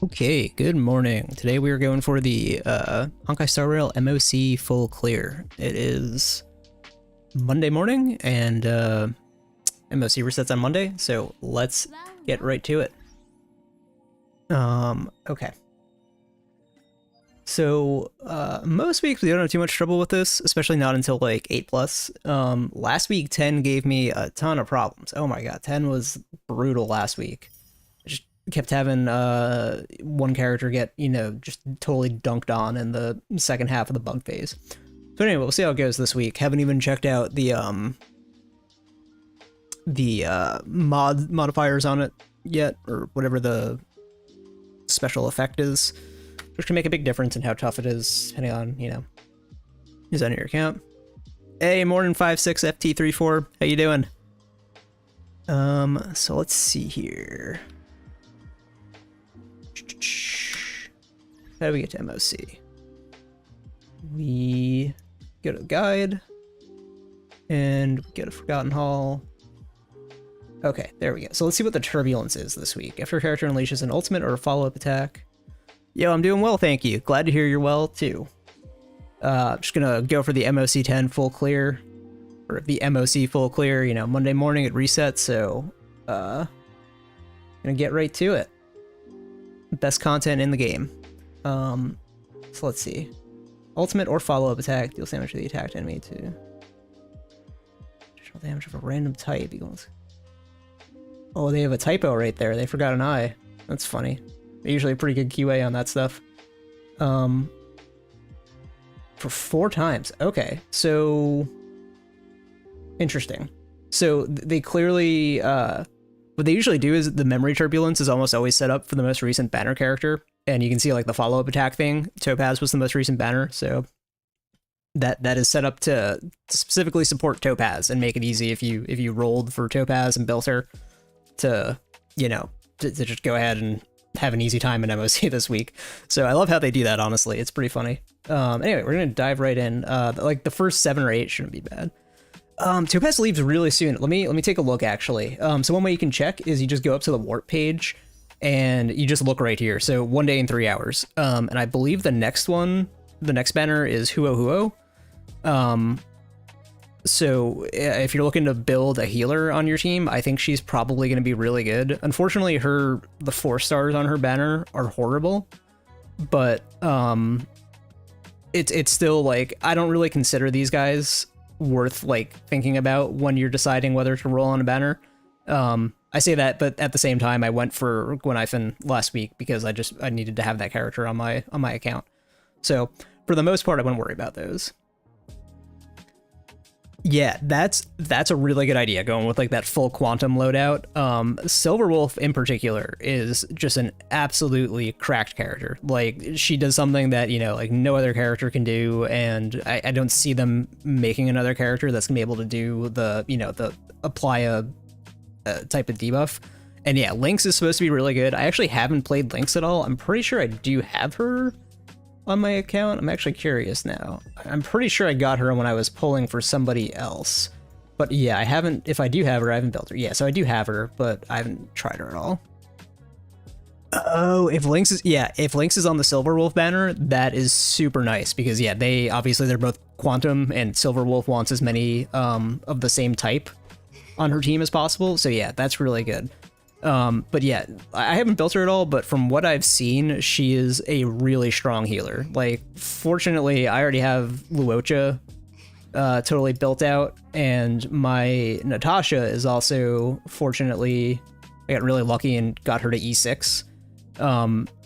Okay, good morning. Today we are going for the Honkai Star Rail MOC full clear. It is Monday morning and MOC resets on Monday, so let's get right to it. Okay. So most weeks we don't have too much trouble with this, especially not until like 8+. Last week 10 gave me a ton of problems. Oh my god, 10 was brutal last week. Kept having one character get, just totally dunked on in the second half of the bug phase. So anyway, we'll see how it goes this week. Haven't even checked out the modifiers on it yet, or whatever the special effect is, which can make a big difference in how tough it is, depending on, who's on your account. Hey, morning 56FT34, how you doing? So let's see here. How do we get to MOC? We go to the guide and we go to Forgotten Hall. Okay, there we go. So let's see what the turbulence is this week. After a character unleashes an ultimate or a follow-up attack. Yo, I'm doing well, thank you. Glad to hear you're well too. Just gonna go for the MOC 10 full clear, or the MOC full clear. Monday morning it resets, so gonna get right to it. Best content in the game. So let's see. Ultimate or follow-up attack deals damage to the attacked enemy to additional damage of a random type equals. Oh, they have a typo right there. They forgot an I. That's funny. They're usually a pretty good QA on that stuff. For 4 times. Okay, so interesting. So they clearly what they usually do is the memory turbulence is almost always set up for the most recent banner character, and you can see like the follow-up attack thing. Topaz was the most recent banner, so that is set up to specifically support Topaz and make it easy if you rolled for Topaz and built her to to just go ahead and have an easy time in MOC this week. So I love how they do that. Honestly, it's pretty funny. Anyway, we're gonna dive right in. Like the first 7 or 8 shouldn't be bad. Topaz leaves really soon. Let me take a look actually. So one way you can check is you just go up to the warp page and you just look right here. So 1 day and 3 hours. And I believe the next banner is Huo Huo. So if you're looking to build a healer on your team, I think she's probably going to be really good. Unfortunately, the 4 stars on her banner are horrible, but it's still like, I don't really consider these guys worth like thinking about when you're deciding whether to roll on a banner. I say that, but at the same time, I went for Gwenhyphen last week because I needed to have that character on my account. So for the most part, I wouldn't worry about those. Yeah, that's a really good idea, going with like that full quantum loadout. Silverwolf in particular is just an absolutely cracked character. Like, she does something that, like no other character can do, and I don't see them making another character that's gonna be able to do the apply a type of debuff. And yeah, Lynx is supposed to be really good. I actually haven't played Lynx at all. I'm pretty sure I do have her on my account. I'm actually curious now. I'm pretty sure I got her when I was pulling for somebody else. But yeah, I haven't, if I do have her, I haven't built her. Yeah, so I do have her, but I haven't tried her at all. Oh, if Lynx is on the Silverwolf banner, that is super nice because yeah, they're both quantum, and Silverwolf wants as many of the same type on her team as possible. So yeah, that's really good. But yeah, I haven't built her at all, but from what I've seen, she is a really strong healer. Like, fortunately, I already have Luocha totally built out, and my Natasha is also, fortunately, I got really lucky and got her to E6.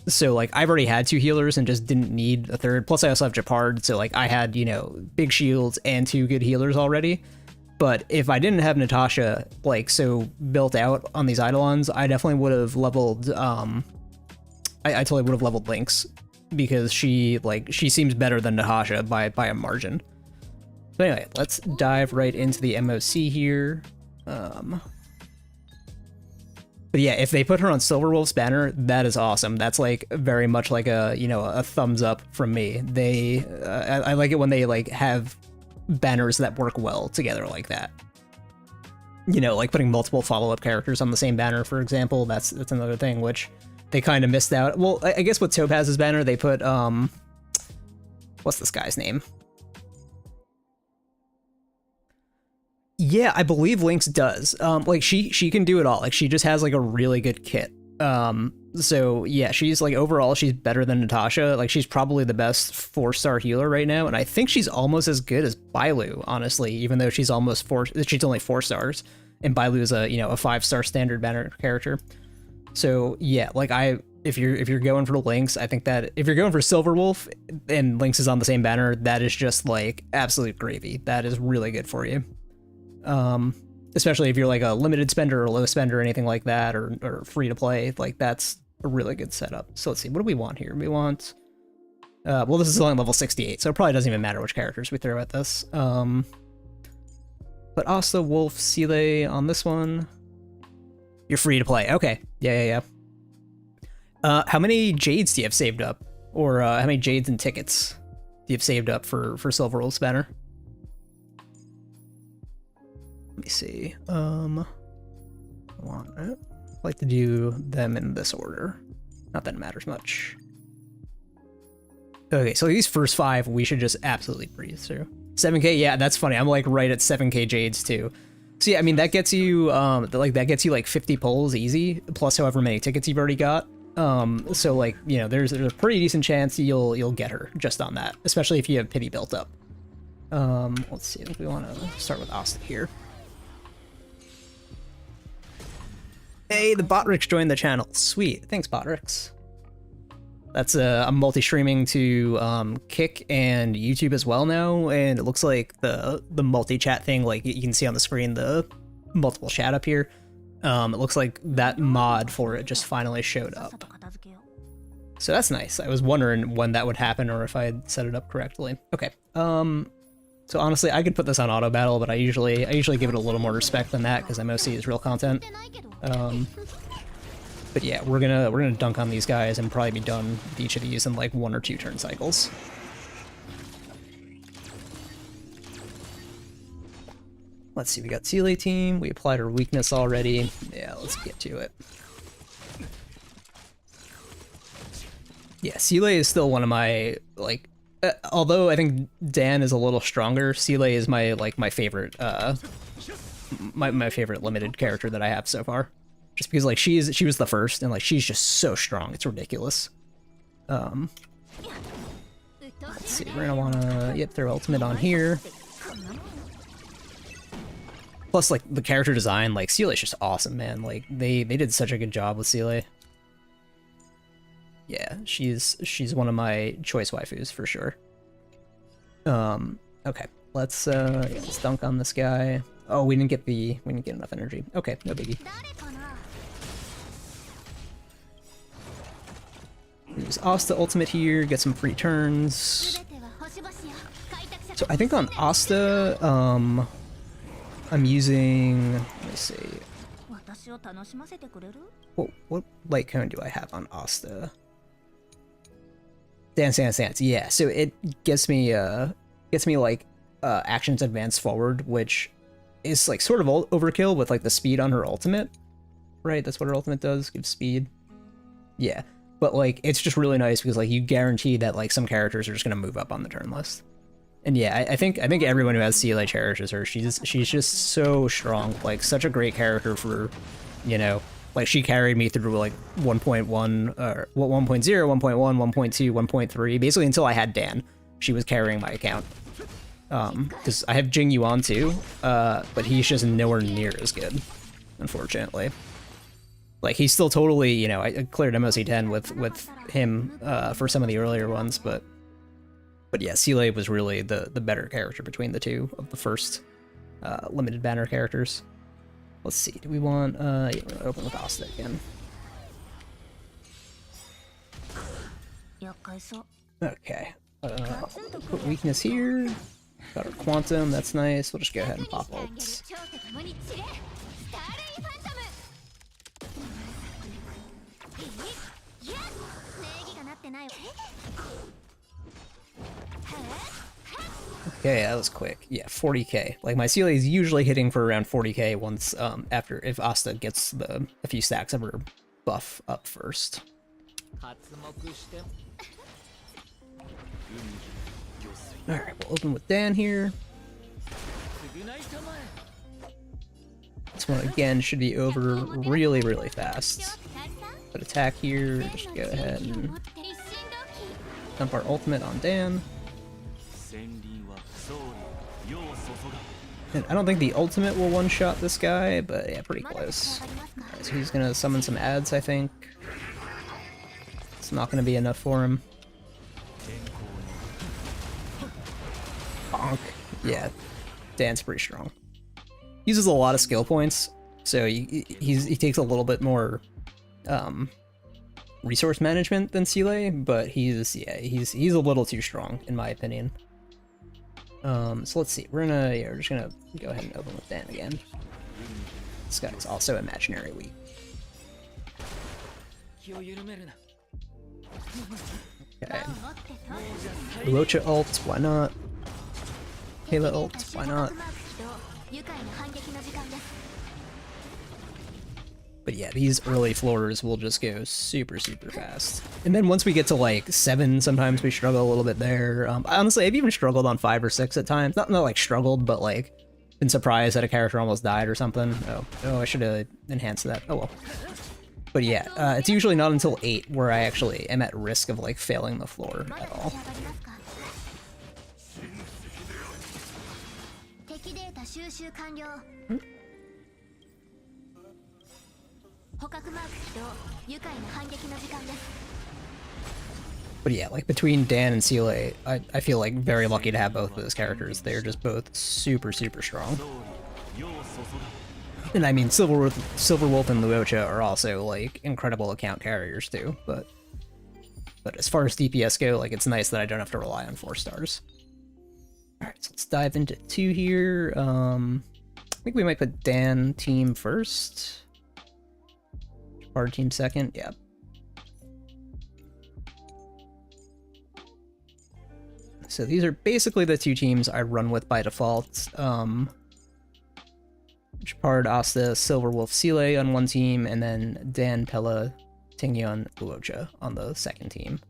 So like, I've already had 2 healers and just didn't need a third. Plus I also have Japard, so like I had, big shields and 2 good healers already. But if I didn't have Natasha, like, so built out on these Eidolons, I definitely would have leveled, I totally would have leveled Lynx, because she seems better than Natasha by a margin. But anyway, let's dive right into the MOC here. But yeah, if they put her on Silverwolf's banner, that is awesome. That's like very much like a thumbs up from me. I like it when they like have banners that work well together like that. Like putting multiple follow-up characters on the same banner, for example. That's another thing, which they kind of missed out. Well, I guess with Topaz's banner, they put, what's this guy's name? Yeah, I believe Lynx does. Like she can do it all. Like she just has like a really good kit. So yeah, she's like overall she's better than Natasha. Like she's probably the best 4-star healer right now, and I think she's almost as good as Bailu, honestly, even though she's she's only 4 stars, and Bailu is a, you know, a 5-star standard banner character. So yeah, like if you're going for Lynx, I think that if you're going for Silverwolf and Lynx is on the same banner, that is just like absolute gravy. That is really good for you. Especially if you're like a limited spender or low spender or anything like that, or free to play, like that's a really good setup. So let's see, what do we want here? We want, well, this is only level 68, so it probably doesn't even matter which characters we throw at this. But Asta, Wolf, Seele on this one. You're free to play. Okay. Yeah. How many Jades do you have saved up? Or how many Jades and tickets do you have saved up for Silverwolf's banner? Let me see. I like to do them in this order. Not that it matters much. Okay, so these first 5 we should just absolutely breeze through. 7k, yeah, that's funny. I'm like right at 7k Jades too. So yeah, I mean that gets you that gets you like 50 pulls easy, plus however many tickets you've already got. So like, you know, there's a pretty decent chance you'll get her just on that, especially if you have pity built up. Let's see, we want to start with Asta here. Hey, the Botrix joined the channel. Sweet. Thanks, Botrix. That's I'm multi-streaming to Kick and YouTube as well now, and it looks like the multi-chat thing, like you can see on the screen the multiple chat up here. It looks like that mod for it just finally showed up. So that's nice. I was wondering when that would happen or if I had set it up correctly. Okay. So honestly, I could put this on auto battle, but I usually give it a little more respect than that because MOC is real content. But yeah, we're gonna dunk on these guys and probably be done with each of these in like 1 or 2 turn cycles. Let's see, we got Seele team. We applied our weakness already. Yeah, let's get to it. Yeah, Seele is still one of my like. Although I think Dan is a little stronger, Seele is my favorite my favorite limited character that I have so far. Just because like she was the first and like she's just so strong, it's ridiculous. Let's see, we're gonna wanna throw ultimate on here. Plus like the character design, like Seele is just awesome, man. Like they did such a good job with Seele. Yeah, she's one of my choice waifus for sure. Okay, let's dunk on this guy. Oh, we didn't get enough energy. Okay, no biggie. Use Asta ultimate here, get some free turns. So I think on Asta, I'm using, let me see. What light cone do I have on Asta? Dance. Yeah, so it gets me like actions advance forward, which is like sort of overkill with like the speed on her ultimate, right? That's what her ultimate does, gives speed. Yeah, but like it's just really nice because like you guarantee that like some characters are just gonna move up on the turn list. And yeah, I think everyone who has Seele cherishes her. She's just so strong, like such a great character for, you know. Like, she carried me through, like, 1.1, or 1.0, 1.1, 1.2, 1.3, basically until I had Dan. She was carrying my account. Because I have Jing Yuan too, but he's just nowhere near as good, unfortunately. Like, he's still totally, you know, I cleared MOC 10 with him for some of the earlier ones, but yeah, Seele was really the better character between the two of the first limited banner characters. Let's see, do we want, yeah, we're gonna open with Asta again. Okay, put weakness here. Got our Quantum, that's nice. We'll just go ahead and pop ults. Okay, that was quick. Yeah, 40k. Like, my Seele is usually hitting for around 40k once, if Asta gets a few stacks of her buff up first. Alright, we'll open with Dan here. This one again should be over really, really fast. But attack here, just go ahead and dump our ultimate on Dan. And I don't think the ultimate will one-shot this guy, but yeah, pretty close. Right, so he's gonna summon some ads, I think. It's not gonna be enough for him. Bonk. Yeah, Dan's pretty strong. Uses a lot of skill points, so he takes a little bit more resource management than Seele, but he's a little too strong in my opinion. So let's see. We're just gonna go ahead and open with Dan again. This guy's also imaginary weak. Okay. Luocha ults, why not? Kayla ults, why not? But yeah, these early floors will just go super, super fast. And then once we get to like 7, sometimes we struggle a little bit there. Honestly, I've even struggled on 5 or 6 at times. Not like struggled, but like been surprised that a character almost died or something. Oh, I should have enhanced that. Oh well. But yeah, it's usually not until 8 where I actually am at risk of like failing the floor at all. But yeah, like between Dan and Seele, I feel like very lucky to have both of those characters. They're just both super, super strong. And I mean, Silverwolf and Luocha are also like incredible account carriers too, but as far as DPS go, like it's nice that I don't have to rely on 4 stars. Alright, so let's dive into 2 here. I think we might put Dan team first. Hard team second, yeah. So these are basically the 2 teams I run with by default. Chapard, Asta, Silverwolf, Seele on one team, and then Dan, Pella, Tingyon, Luocha on the second team.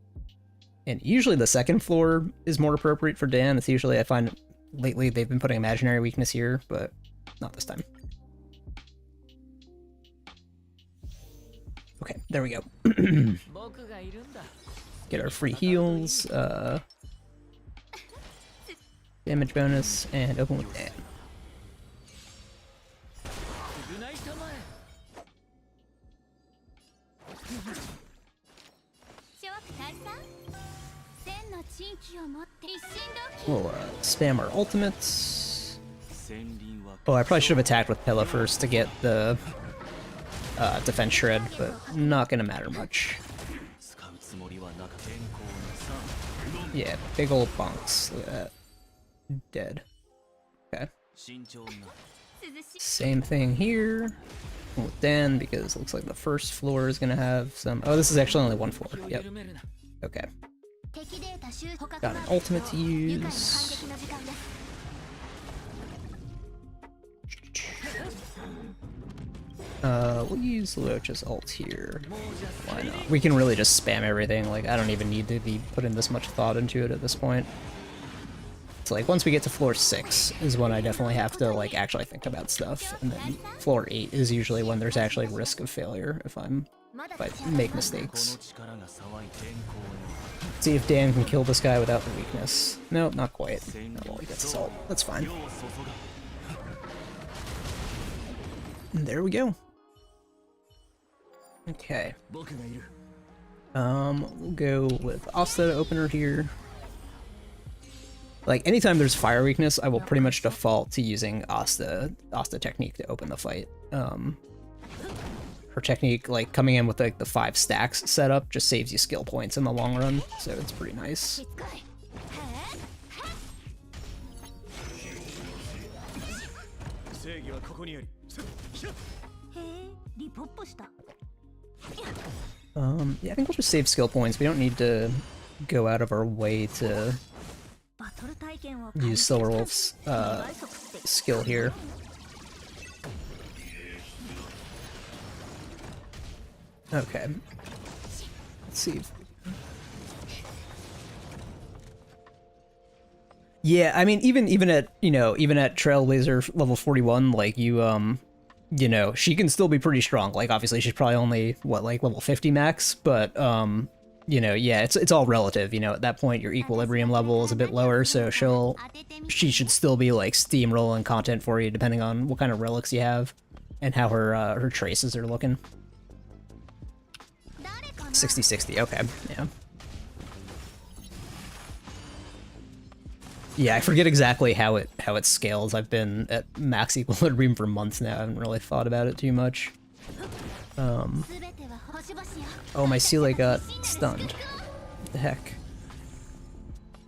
And usually the second floor is more appropriate for Dan. It's usually, I find, lately they've been putting imaginary weakness here, but not this time. Okay, there we go. Get our free heals, damage bonus, and open with Dan. We'll spam our ultimates. Oh, I probably should have attacked with Pella first to get the defense shred, but not gonna matter much. Yeah, big old bonks. Look at that. Dead. Okay. Same thing here with Dan, because it looks like the first floor is gonna have some... Oh, this is actually only 1 floor. Yep. Okay. Got an ultimate to use. We'll use Luocha's ult here. Why not? We can really just spam everything. Like, I don't even need to be putting this much thought into it at this point. So, like, once we get to floor 6 is when I definitely have to, like, actually think about stuff. And then floor 8 is usually when there's actually risk of failure if I make mistakes. See if Dan can kill this guy without the weakness. Nope, not quite. Oh, well, he gets his ult. That's fine. And there we go. Okay. We'll go with Asta opener here. Like, anytime there's fire weakness, I will pretty much default to using Asta technique to open the fight. Her technique, like, coming in with, like, the 5 stacks setup just saves you skill points in the long run, so it's pretty nice. Yeah, I think we'll just save skill points. We don't need to go out of our way to use Silverwolf's skill here. Okay. Let's see. Yeah, I mean, even at, you know, even at Trailblazer level 41, like you know, she can still be pretty strong. Like obviously she's probably only what, like level 50 max, but you know, yeah, it's all relative. You know, at that point your equilibrium level is a bit lower, so she should still be like steamrolling content for you depending on what kind of relics you have and how her traces are looking. 60-60, okay, yeah. Yeah, I forget exactly how it scales. I've been at max equilibrium for months now. I haven't really thought about it too much. Oh, my Seele got stunned. What the heck?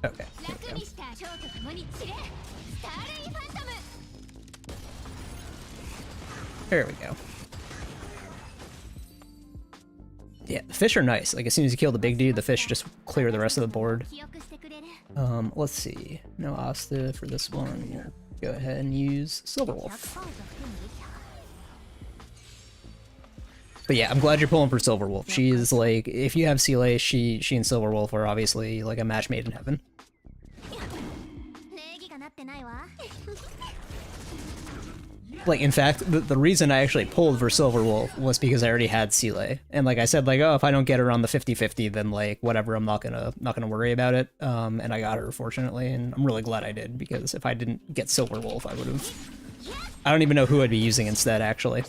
Okay, here we go. There we go. Yeah, the fish are nice. Like as soon as you kill the big dude, the fish just clear the rest of the board. Let's see. No Asta for this one. We'll go ahead and use Silverwolf. But yeah, I'm glad you're pulling for Silverwolf. She is like, if you have Seele, she and Silverwolf are obviously like a match made in heaven. Like, in fact, the reason I actually pulled for Silverwolf was because I already had Seele. And like I said, like, oh, if I don't get her on the 50-50, then like, whatever, I'm not gonna worry about it. And I got her, fortunately, and I'm really glad I did, because if I didn't get Silverwolf, I don't even know who I'd be using instead, actually.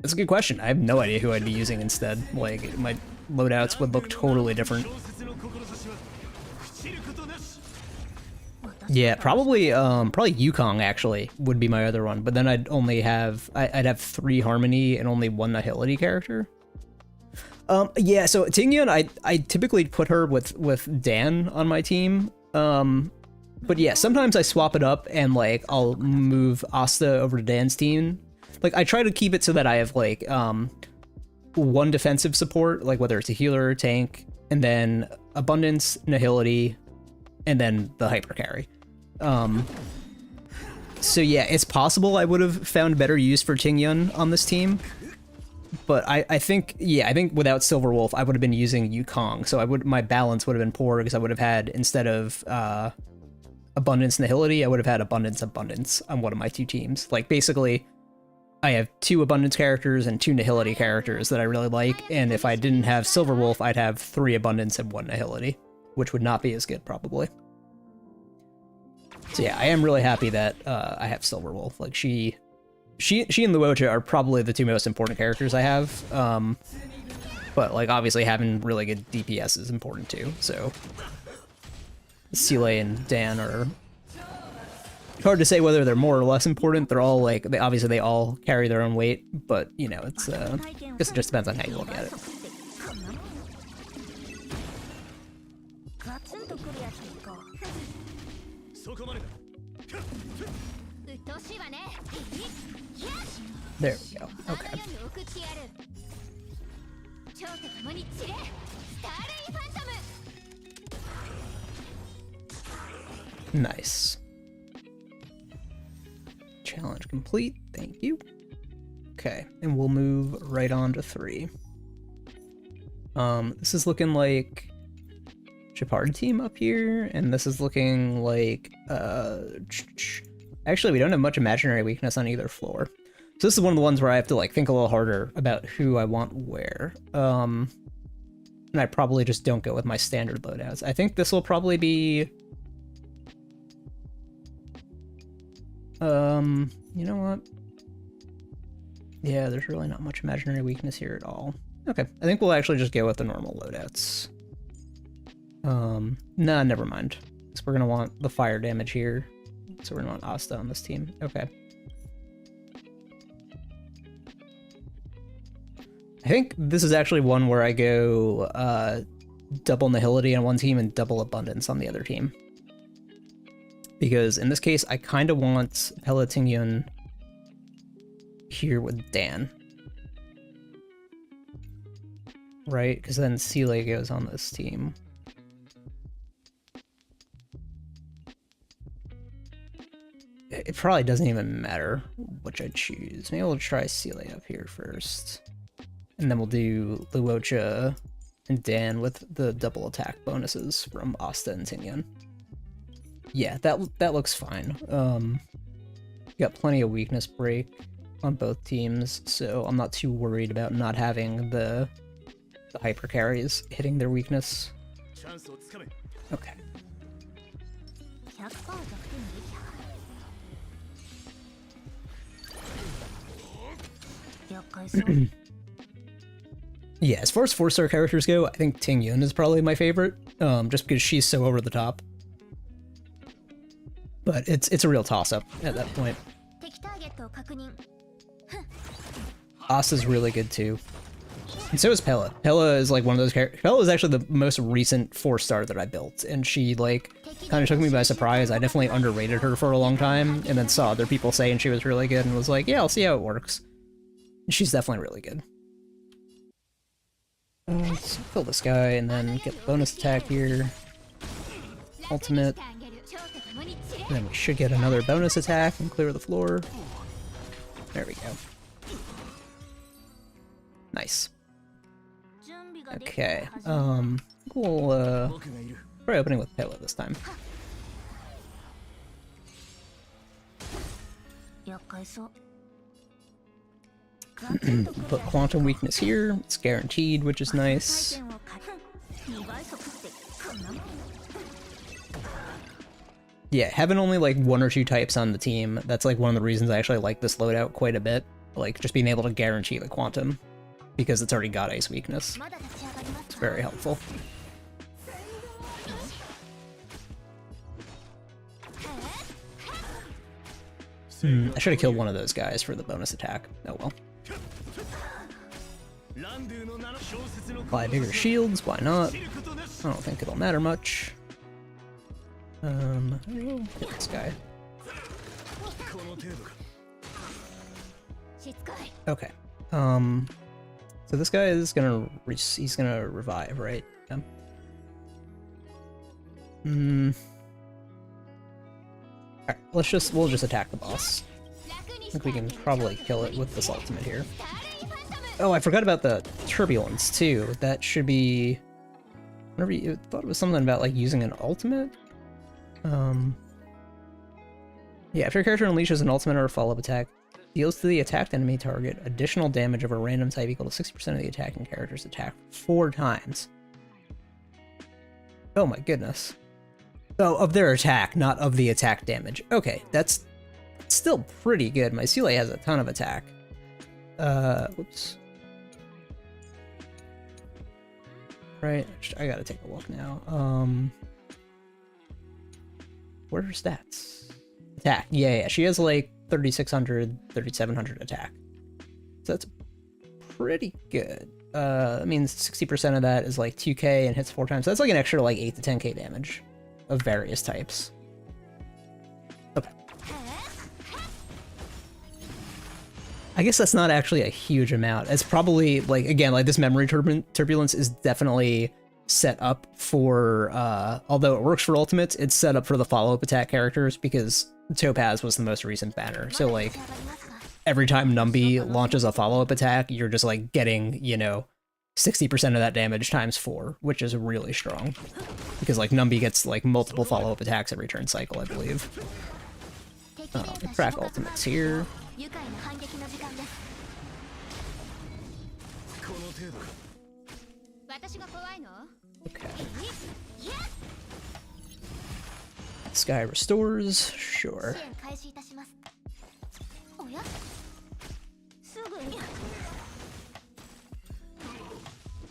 That's a good question. I have no idea who I'd be using instead. Like, my loadouts would look totally different. Yeah, probably Yukong actually would be my other one, but then I'd have 3 Harmony and only 1 Nihility character. Yeah, so Tingyan, I typically put her with Dan on my team. But yeah, sometimes I swap it up and like I'll move Asta over to Dan's team. Like I try to keep it so that I have like 1 defensive support, like whether it's a healer or tank, and then Abundance, Nihility, and then the hyper carry. So yeah, it's possible I would have found better use for Tingyan on this team, but I think without Silverwolf I would have been using Yukong, so my balance would have been poor, because I would have had, instead of Abundance Nihility, I would have had Abundance on one of my 2 teams. Like basically I have 2 Abundance characters and 2 Nihility characters that I really like, and if I didn't have Silverwolf, I'd have 3 Abundance and 1 Nihility, which would not be as good probably. So yeah, I am really happy that I have Silverwolf. Like she and Luocha are probably the 2 most important characters I have. But like obviously having really good DPS is important too. So Seele and Dan are hard to say whether they're more or less important. They're all like, obviously they all carry their own weight, but you know, it's I guess it just depends on how you look at it. There we go. Okay. Nice. Challenge complete. Thank you. Okay, and we'll move right on to 3. This is looking like Shepard team up here, and this is looking like actually we don't have much imaginary weakness on either floor. So this is one of the ones where I have to like think a little harder about who I want where. And I probably just don't go with my standard loadouts. I think this will probably be you know what? Yeah, there's really not much imaginary weakness here at all. Okay, I think we'll actually just go with the normal loadouts. Nah, never mind. So we're gonna want the fire damage here. So we're gonna want Asta on this team. Okay. I think this is actually one where I go double Nihility on one team and double Abundance on the other team. Because in this case, I kind of want Tingyan here with Dan. Right? Because then Seele goes on this team. It probably doesn't even matter which I choose. Maybe we'll try Seele up here first. And then we'll do Luocha and Dan with the double attack bonuses from Asta and Tingyan. Yeah, that looks fine. You got plenty of weakness break on both teams, so I'm not too worried about not having the hyper carries hitting their weakness. Okay. Yeah, as far as 4-star characters go, I think Tingyan is probably my favorite, just because she's so over the top. But it's a real toss-up at that point. Asta's really good too. And so is Pella. Pella is like one of those characters. Pella is actually the most recent 4-star that I built, and she like kind of took me by surprise. I definitely underrated her for a long time, and then saw other people saying she was really good and was like, yeah, I'll see how it works. And she's definitely really good. Let's kill this guy and then get the bonus attack here. Ultimate. And then we should get another bonus attack and clear the floor. There we go. Nice. Okay, we'll try opening with Pela this time. Put quantum weakness here, it's guaranteed, which is nice. Yeah, having only like 1 or 2 types on the team, that's like one of the reasons I actually like this loadout quite a bit. Like, just being able to guarantee the quantum, because it's already got ice weakness. It's very helpful. I should have killed one of those guys for the bonus attack. Oh well. Buy bigger shields, why not? I don't think it'll matter much. Hit this guy. Okay. So this guy is gonna he's gonna revive, right? Yeah. Alright, we'll just attack the boss. I think we can probably kill it with this ultimate here. Oh, I forgot about the turbulence too. That should be. Whenever you thought it was something about like using an ultimate. Yeah, if your character unleashes an ultimate or a follow-up attack, deals to the attacked enemy target additional damage of a random type equal to 60% of the attacking character's attack 4 times. Oh my goodness. Oh, of their attack, not of the attack damage. Okay, that's still pretty good. My Seele has a ton of attack. Whoops. Right, I gotta take a look now. What are her stats? Attack. Yeah, she has like 3,600, 3,700 attack. So that's pretty good. That means 60% of that is like 2k and hits 4 times. So that's like an extra like 8 to 10k damage of various types. Okay. I guess that's not actually a huge amount. It's probably like, again, like this memory turbulence is definitely set up for, although it works for ultimates, it's set up for the follow-up attack characters because Topaz was the most recent banner. So like every time Numby launches a follow-up attack, you're just like getting, you know, 60% of that damage times 4, which is really strong. Because like Numby gets like multiple follow-up attacks every turn cycle, I believe. Crack ultimates here. Okay. Sky restores, sure.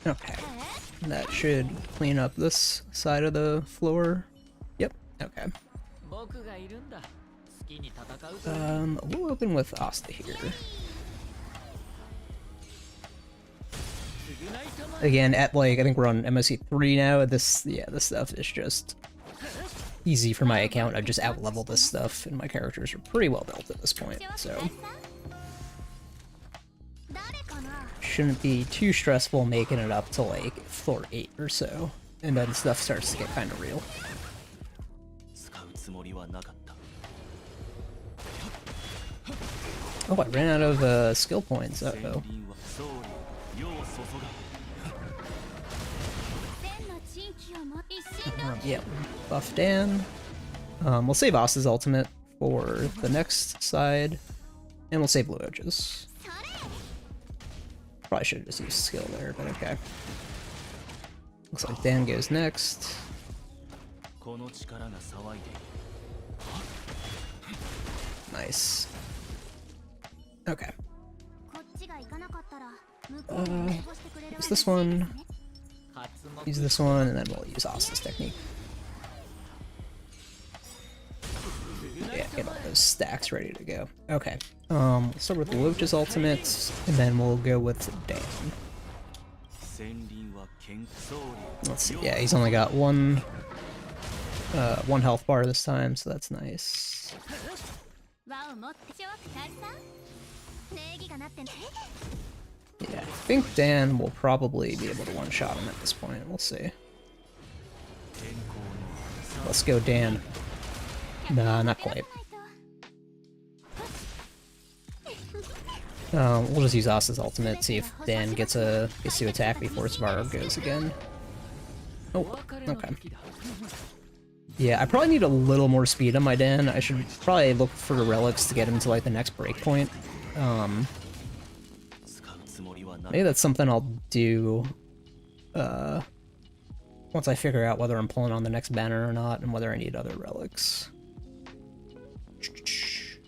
Okay. That should clean up this side of the floor. Yep, okay. We'll open with Asta here. Again, at like, I think we're on MOC 3 now. This stuff is just easy for my account. I've just out-leveled this stuff, and my characters are pretty well built at this point, so shouldn't be too stressful making it up to like floor 8 or so, and then stuff starts to get kind of real. Oh, I ran out of skill points. Uh-oh. Yeah, buff Dan. We'll save Asta's ultimate for the next side, and we'll save Luoja's. Probably should have just used skill there, but okay. Looks like Dan goes next. Nice. Okay. Use this one. Use this one, and then we'll use Asta's technique. Yeah, get all those stacks ready to go. Okay. We'll start with Luoja's ultimate, and then we'll go with Dan. Let's see. Yeah, he's only got one health bar this time, so that's nice. Yeah, I think Dan will probably be able to one-shot him at this point. We'll see. Let's go, Dan. Nah, not quite. We'll just use Asta's ultimate, see if Dan gets to attack before Svarog goes again. Oh, okay. Yeah, I probably need a little more speed on my Dan. I should probably look for the relics to get him to like the next breakpoint. Maybe that's something I'll do once I figure out whether I'm pulling on the next banner or not, and whether I need other relics.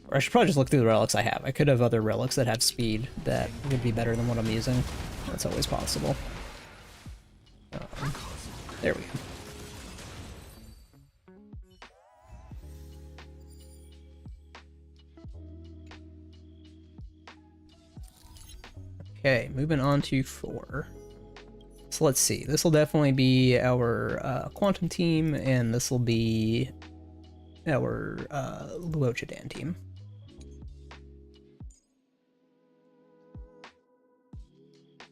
Or I should probably just look through the relics I have. I could have other relics that have speed that would be better than what I'm using. That's always possible. There we go. Okay, moving on to 4. So let's see. This will definitely be our Quantum team, and this will be our Luoja Dan team.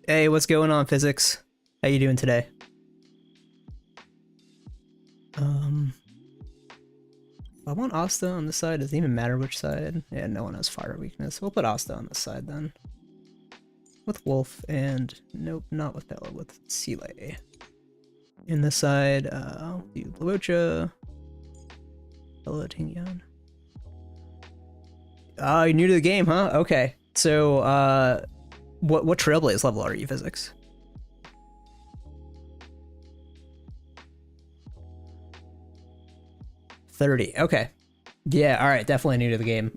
Hey, what's going on, Physics? How you doing today? I want Asta on this side. Does it even matter which side? Yeah, no one has fire weakness. We'll put Asta on this side then. With Wolf, and nope, not with Bella, with Seeley. In this side, I'll do Luoja, Bella Tingyan. Oh, you're new to the game, huh? Okay. So, what Trailblaze level are you, Physics? $30. Okay. Yeah. All right. Definitely new to the game.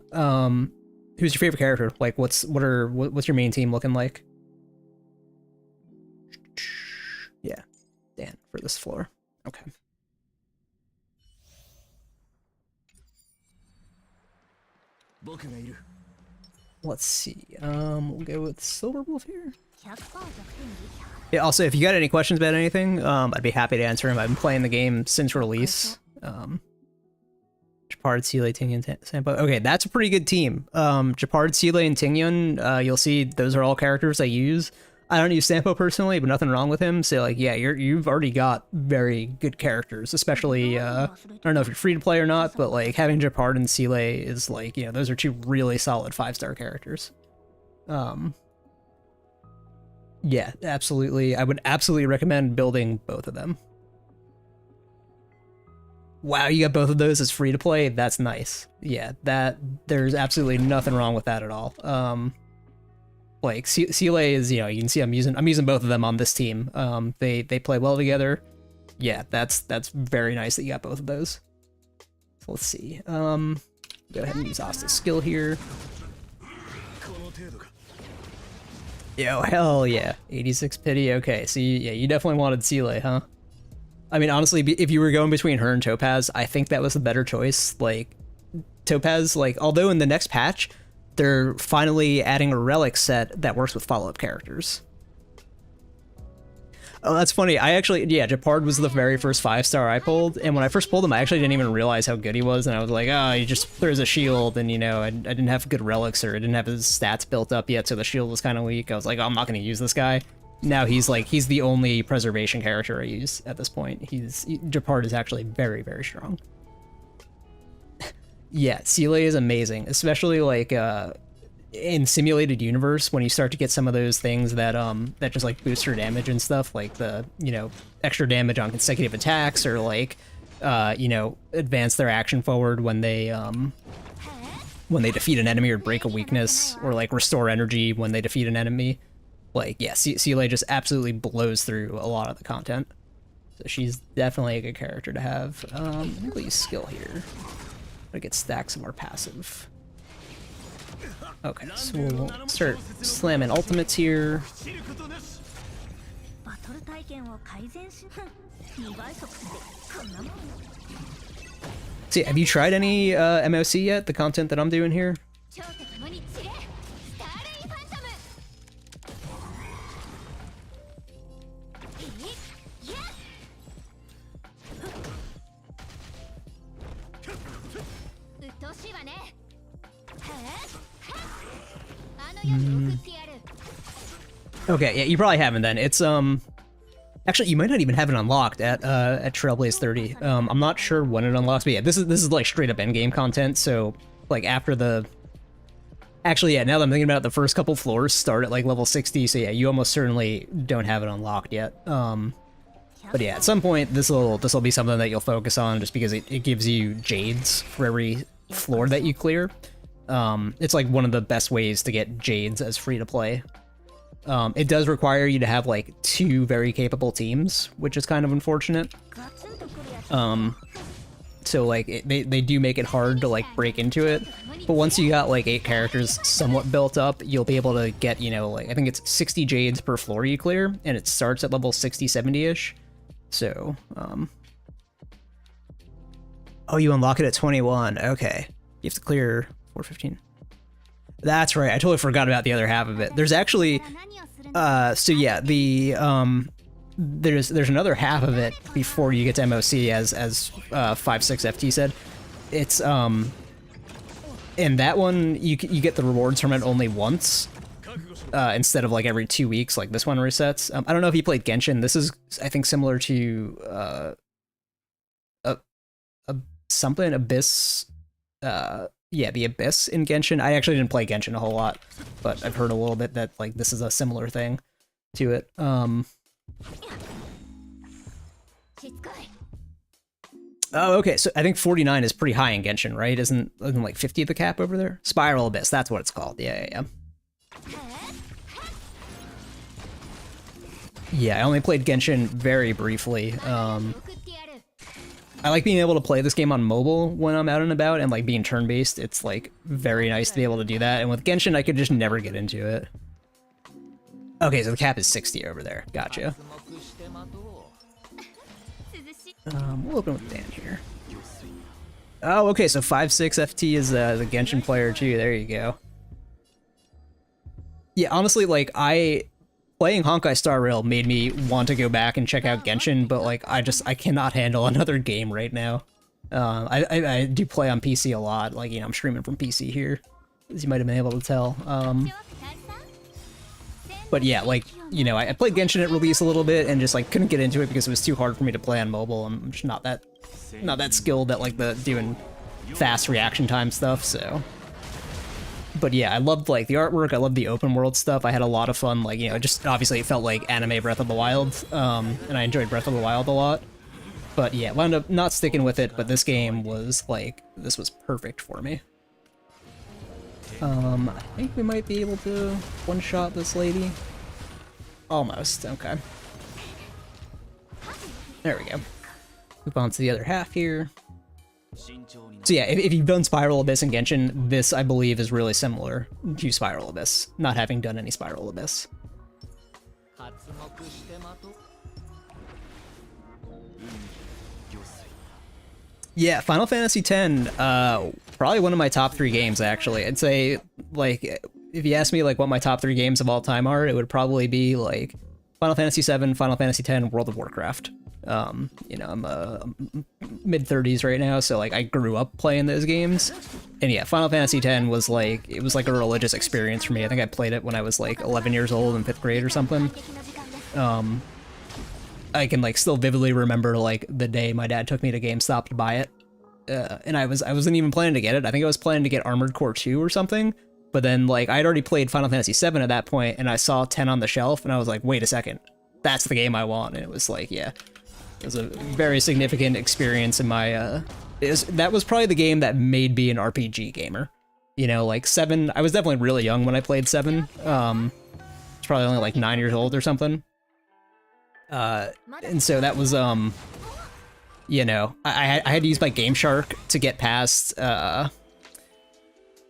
Who's your favorite character? Like, what's your main team looking like? Yeah, Dan for this floor. Okay. Let's see. We'll go with Silver Wolf here. Yeah. Also, if you got any questions about anything, I'd be happy to answer them. I've been playing the game since release. Japard, Seeley, Tingyan, Sampo. Okay, that's a pretty good team. Japard, Seeley, and Tingyan, you'll see those are all characters I use. I don't use Sampo personally, but nothing wrong with him. So, like, yeah, you've already got very good characters, especially, I don't know if you're free to play or not, but, like, having Japard and Seeley is, like, you know, those are two really solid 5-star characters. Yeah, absolutely. I would absolutely recommend building both of them. Wow, you got both of those as free to play? That's nice. Yeah, there's absolutely nothing wrong with that at all. Like Seeley is, you know, you can see I'm using both of them on this team. They play well together. Yeah, that's very nice that you got both of those. So let's see. Go ahead and use Asta's skill here. Yo, hell yeah. 86 pity. Okay, so you definitely wanted Seeley, huh? I mean, honestly, if you were going between her and Topaz, I think that was the better choice. Like, Topaz, like, although in the next patch, they're finally adding a relic set that works with follow-up characters. Oh, that's funny. I actually, yeah, Japard was the very first 5-star I pulled, and when I first pulled him, I actually didn't even realize how good he was, and I was like, oh, he just throws a shield, and, you know, I didn't have good relics, or I didn't have his stats built up yet, so the shield was kind of weak. I was like, oh, I'm not going to use this guy. Now he's the only preservation character I use at this point. Japard is actually very, very strong. Yeah, Seeley is amazing, especially like in simulated universe, when you start to get some of those things that that just like boost your damage and stuff, like the, you know, extra damage on consecutive attacks, or like you know, advance their action forward when they defeat an enemy or break a weakness, or like restore energy when they defeat an enemy. Like, yeah, CLA just absolutely blows through a lot of the content. So she's definitely a good character to have. I think we'll use skill here. Gotta get stacks of our passive. Okay, so we'll start slamming ultimates here. See, have you tried any MOC yet? The content that I'm doing here? Okay, yeah, you probably haven't then. It's actually, you might not even have it unlocked at Trailblaze 30. I'm not sure when it unlocks, but yeah, this is like straight up endgame content. So like after the, actually, yeah, now that I'm thinking about it, the first couple floors start at like level 60. So yeah, you almost certainly don't have it unlocked yet. But yeah, at some point this will be something that you'll focus on, just because it gives you jades for every floor that you clear. It's like one of the best ways to get jades as free to play. It does require you to have like 2 very capable teams, which is kind of unfortunate. So like they do make it hard to like break into it, but once you got like 8 characters somewhat built up, you'll be able to get, you know, like I think it's 60 jades per floor you clear, and it starts at level 60, 70-ish. So oh, you unlock it at 21. Okay, you have to clear 415. That's right, I totally forgot about the other half of it. There's actually so yeah, the there's another half of it before you get to MOC, as 56FT said. It's in that one you get the rewards from it only once, instead of like every 2 weeks like this one resets. I don't know if you played Genshin. This is, I think, similar to something Abyss. Yeah, the Abyss in Genshin. I actually didn't play Genshin a whole lot, but I've heard a little bit that like this is a similar thing to it. Oh, okay, so I think 49 is pretty high in Genshin, right? Isn't like 50 the cap over there? Spiral Abyss, that's what it's called. Yeah. Yeah, I only played Genshin very briefly. I like being able to play this game on mobile when I'm out and about, and like being turn-based, it's like very nice to be able to do that. And with Genshin, I could just never get into it. Okay, so the cap is 60 over there. Gotcha. We'll open with Dan here. Oh, okay, so 56FT is the Genshin player too. There you go. Yeah, honestly, like playing Honkai Star Rail made me want to go back and check out Genshin, but like I cannot handle another game right now. I do play on PC a lot, like, you know, I'm streaming from PC here, as you might have been able to tell. But yeah, like, you know, I played Genshin at release a little bit and just like couldn't get into it because it was too hard for me to play on mobile. I'm just not that skilled at like the doing fast reaction time stuff, so. But yeah, I loved like the artwork, I loved the open world stuff. I had a lot of fun, like, you know, just obviously it felt like anime Breath of the Wild, and I enjoyed Breath of the Wild a lot. But yeah, wound up not sticking with it, but this game was like, this was perfect for me. I think we might be able to one-shot this lady. Almost, okay. There we go. Move on to the other half here. So yeah, if you've done Spiral Abyss and Genshin, this, I believe, is really similar to Spiral Abyss, not having done any Spiral Abyss. Yeah, Final Fantasy X, probably one of my top 3 games, actually. I'd say, like, if you ask me, like, what my top 3 games of all time are, it would probably be, like, Final Fantasy VII, Final Fantasy X, World of Warcraft. You know, I'm mid-30s right now, so, like, I grew up playing those games. And yeah, Final Fantasy X was, like, it was like a religious experience for me. I think I played it when I was, like, 11 years old in 5th grade or something. I can like still vividly remember like the day my dad took me to GameStop to buy it, and I wasn't even planning to get it. I think I was planning to get Armored Core 2 or something, But then, like, I'd already played Final Fantasy VII at that point, and I saw 10 on the shelf, and I was like, wait a second, that's the game I want. And it was like, yeah, it was a very significant experience in my, that was probably the game that made me an RPG gamer. You know, like 7, I was definitely really young when I played 7. I was probably only like 9 years old or something. And so that was, you know, I had to use my Game Shark to get past,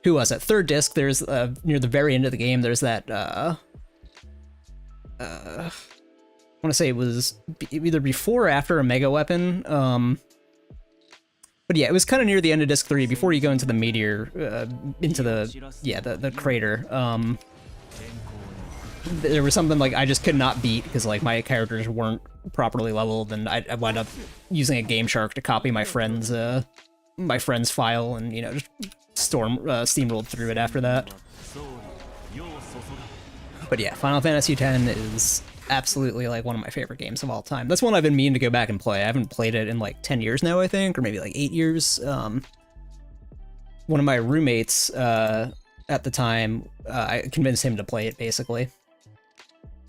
who was it? Third disc, there's, near the very end of the game, there's that, I want to say it was either before or after a Mega Weapon, but yeah, it was kind of near the end of disc 3, before you go into the meteor, into the, yeah, the crater, there was something like I just could not beat because like my characters weren't properly leveled, and I wound up using a Game Shark to copy my friend's file, and you know, just steamrolled through it after that. But yeah, Final Fantasy X is absolutely like one of my favorite games of all time. That's one I've been meaning to go back and play. I haven't played it in like 10 years now, I think, or maybe like 8 years. One of my roommates at the time, I convinced him to play it basically.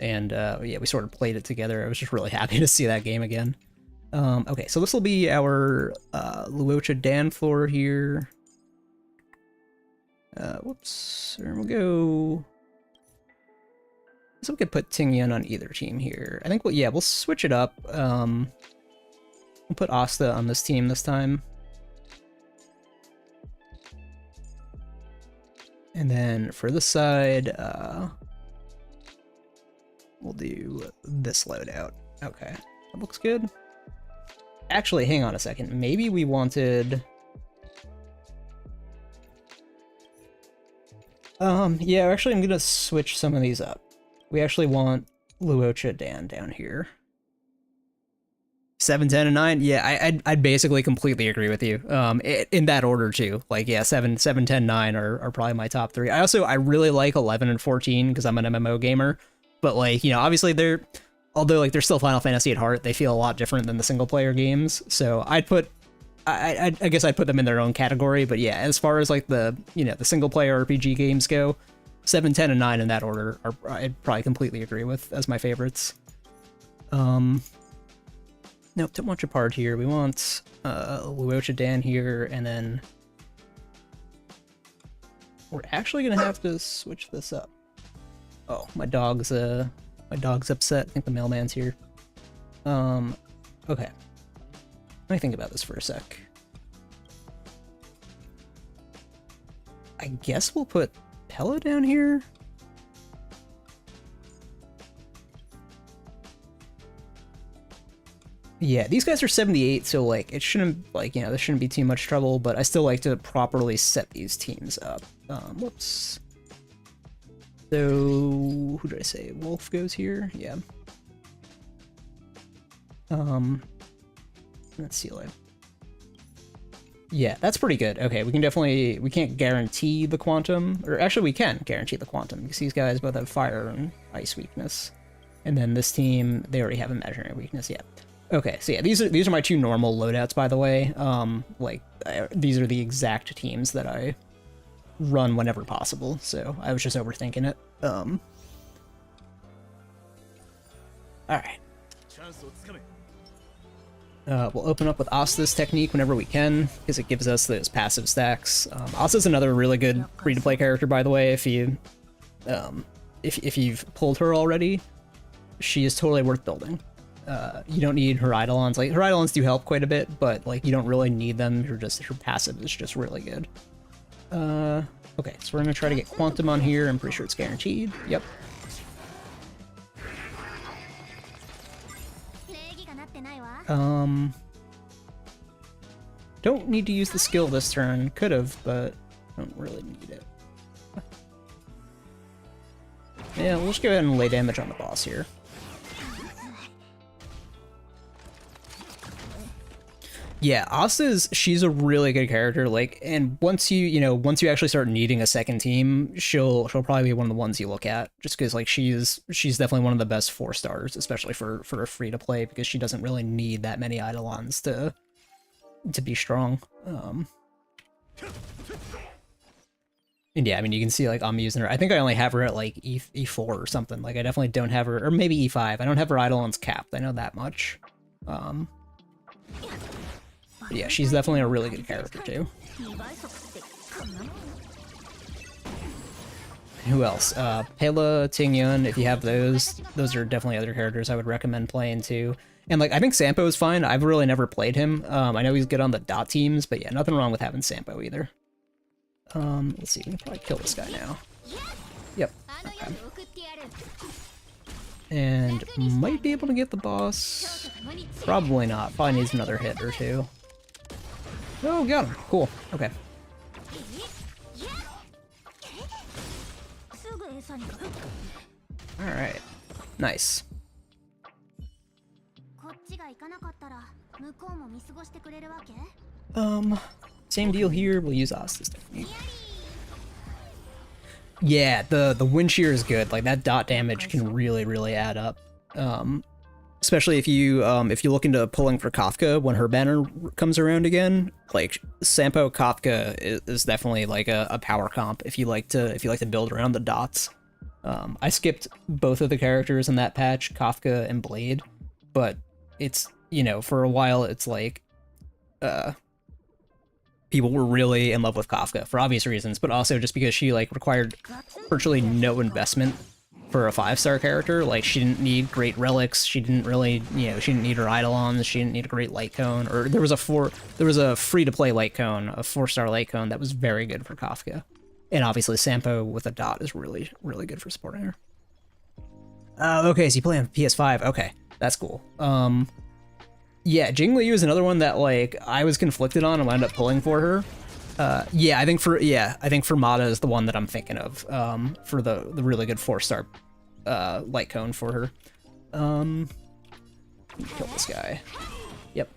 And yeah, we sort of played it together. I was just really happy to see that game again. Okay, so this will be our Luocha Dan floor here. Whoops, there we go. So we could put Ting Yun on either team here. I think, well, yeah, we'll switch it up. We'll put Asta on this team this time. And then for this side, we'll do this loadout. Okay, that looks good. Actually, hang on a second. Maybe we wanted... yeah, actually I'm gonna switch some of these up. We actually want Luocha Dan down here. 7, 10, and 9. Yeah, I'd basically completely agree with you. In that order too. Like, yeah, 7, 10, 9 are probably my top 3. I really like 11 and 14 because I'm an MMO gamer. But like, you know, obviously although like they're still Final Fantasy at heart, they feel a lot different than the single player games. So I guess I'd put them in their own category. But yeah, as far as like the, you know, the single player RPG games go, 7, 10, and 9 in that order I'd probably completely agree with as my favorites. Nope, don't want Japard here. We want Luocha Dan here, and then we're actually gonna have to switch this up. Oh, my dog's upset. I think the mailman's here. Okay. Let me think about this for a sec. I guess we'll put Pella down here. Yeah, these guys are 78, so like it shouldn't, like, you know, this shouldn't be too much trouble, but I still like to properly set these teams up. Whoops. So, who did I say? Wolf goes here? Yeah. Let's see, like, yeah, that's pretty good. Okay, we can't guarantee the quantum, or actually we can guarantee the quantum, because these guys both have fire and ice weakness. And then this team, they already have a imaginary weakness, yeah. Okay, so yeah, these are my 2 normal loadouts, by the way. These are the exact teams that I run whenever possible, so I was just overthinking it. Alright. We'll open up with Asta's technique whenever we can, because it gives us those passive stacks. Asta's another really good free-to-play character, by the way. If you've pulled her already, she is totally worth building. You don't need her Eidolons. Like, her Eidolons do help quite a bit, but like you don't really need them. Her passive is just really good. Okay, so we're gonna try to get Quantum on here. I'm pretty sure it's guaranteed. Yep. Don't need to use the skill this turn. Could've, but don't really need it. Yeah, we'll just go ahead and lay damage on the boss here. Yeah, she's a really good character, like, and once you actually start needing a second team, she'll probably be one of the ones you look at, just because like she's definitely one of the best 4-stars, especially for a free to play, because she doesn't really need that many Eidolons to be strong. And yeah, I mean, you can see like I'm using her. I think I only have her at like E4 or something. Like I definitely don't have her, or maybe E5. I don't have her Eidolon's capped. I know that much. But yeah, she's definitely a really good character too. Who else? Pela, Tingyun, if you have those are definitely other characters I would recommend playing too. And like, I think Sampo is fine. I've really never played him. I know he's good on the dot teams, but yeah, nothing wrong with having Sampo either. Let's see, we can probably kill this guy now. Yep. Okay. And might be able to get the boss. Probably not. Probably needs another hit or two. Oh, got him. Cool. Okay. Alright. Nice. Same deal here. We'll use Asta's technique. Yeah, the wind shear is good. Like that dot damage can really add up. Especially if you look into pulling for Kafka when her banner comes around again. Like Sampo Kafka is definitely like a power comp if you like to build around the dots. I skipped both of the characters in that patch, Kafka and Blade, but it's, you know, for a while it's like people were really in love with Kafka for obvious reasons, but also just because she like required virtually no investment for a 5-star character. Like she didn't need great relics, she didn't really, you know, she didn't need her Eidolons, she didn't need a great light cone, or there was a free-to-play light cone, a 4-star light cone that was very good for Kafka. And obviously Sampo with a dot is really good for supporting her. Okay, so you play on PS5. Okay, that's cool. Yeah, Jingliu is another one that like I was conflicted on and wound up pulling for her. Yeah, I think for Mata is the one that I'm thinking of. For the really good 4-star light cone for her. Kill this guy. Yep.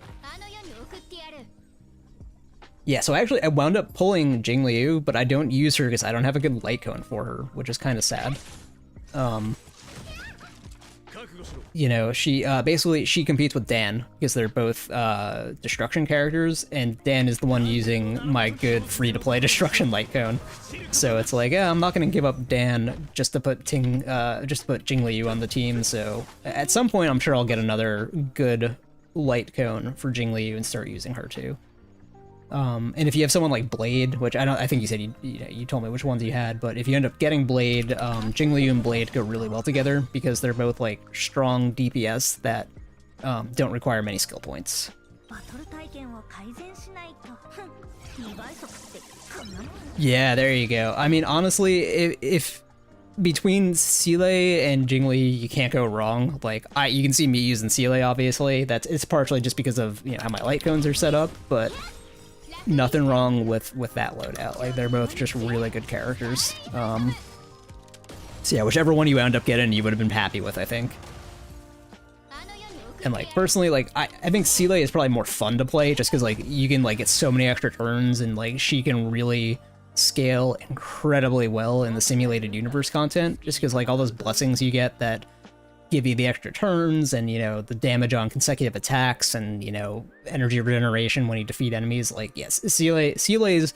Yeah, so actually I wound up pulling Jingliu, but I don't use her because I don't have a good light cone for her, which is kind of sad. You know, she basically she competes with Dan because they're both destruction characters, and Dan is the one using my good free-to-play destruction light cone. So it's like, yeah, I'm not gonna give up Dan just to put Jingliu on the team. So at some point, I'm sure I'll get another good light cone for Jingliu and start using her too. And if you have someone like Blade, which I think you said you told me which ones you had, but if you end up getting Blade, Jingliu and Blade go really well together because they're both like strong DPS that don't require many skill points. Yeah, there you go. I mean, honestly, if between Seele and Jingliu, you can't go wrong. Like you can see me using Seele, obviously. It's partially just because of, you know, how my light cones are set up, but nothing wrong with that loadout. Like they're both just really good characters. So yeah, whichever one you wound up getting, you would have been happy with, I think. And like personally, like I think Seele is probably more fun to play just because like you can like get so many extra turns, and like she can really scale incredibly well in the simulated universe content, just because like all those blessings you get that give you the extra turns, and you know, the damage on consecutive attacks, and you know, energy regeneration when you defeat enemies. Like yes, Seele is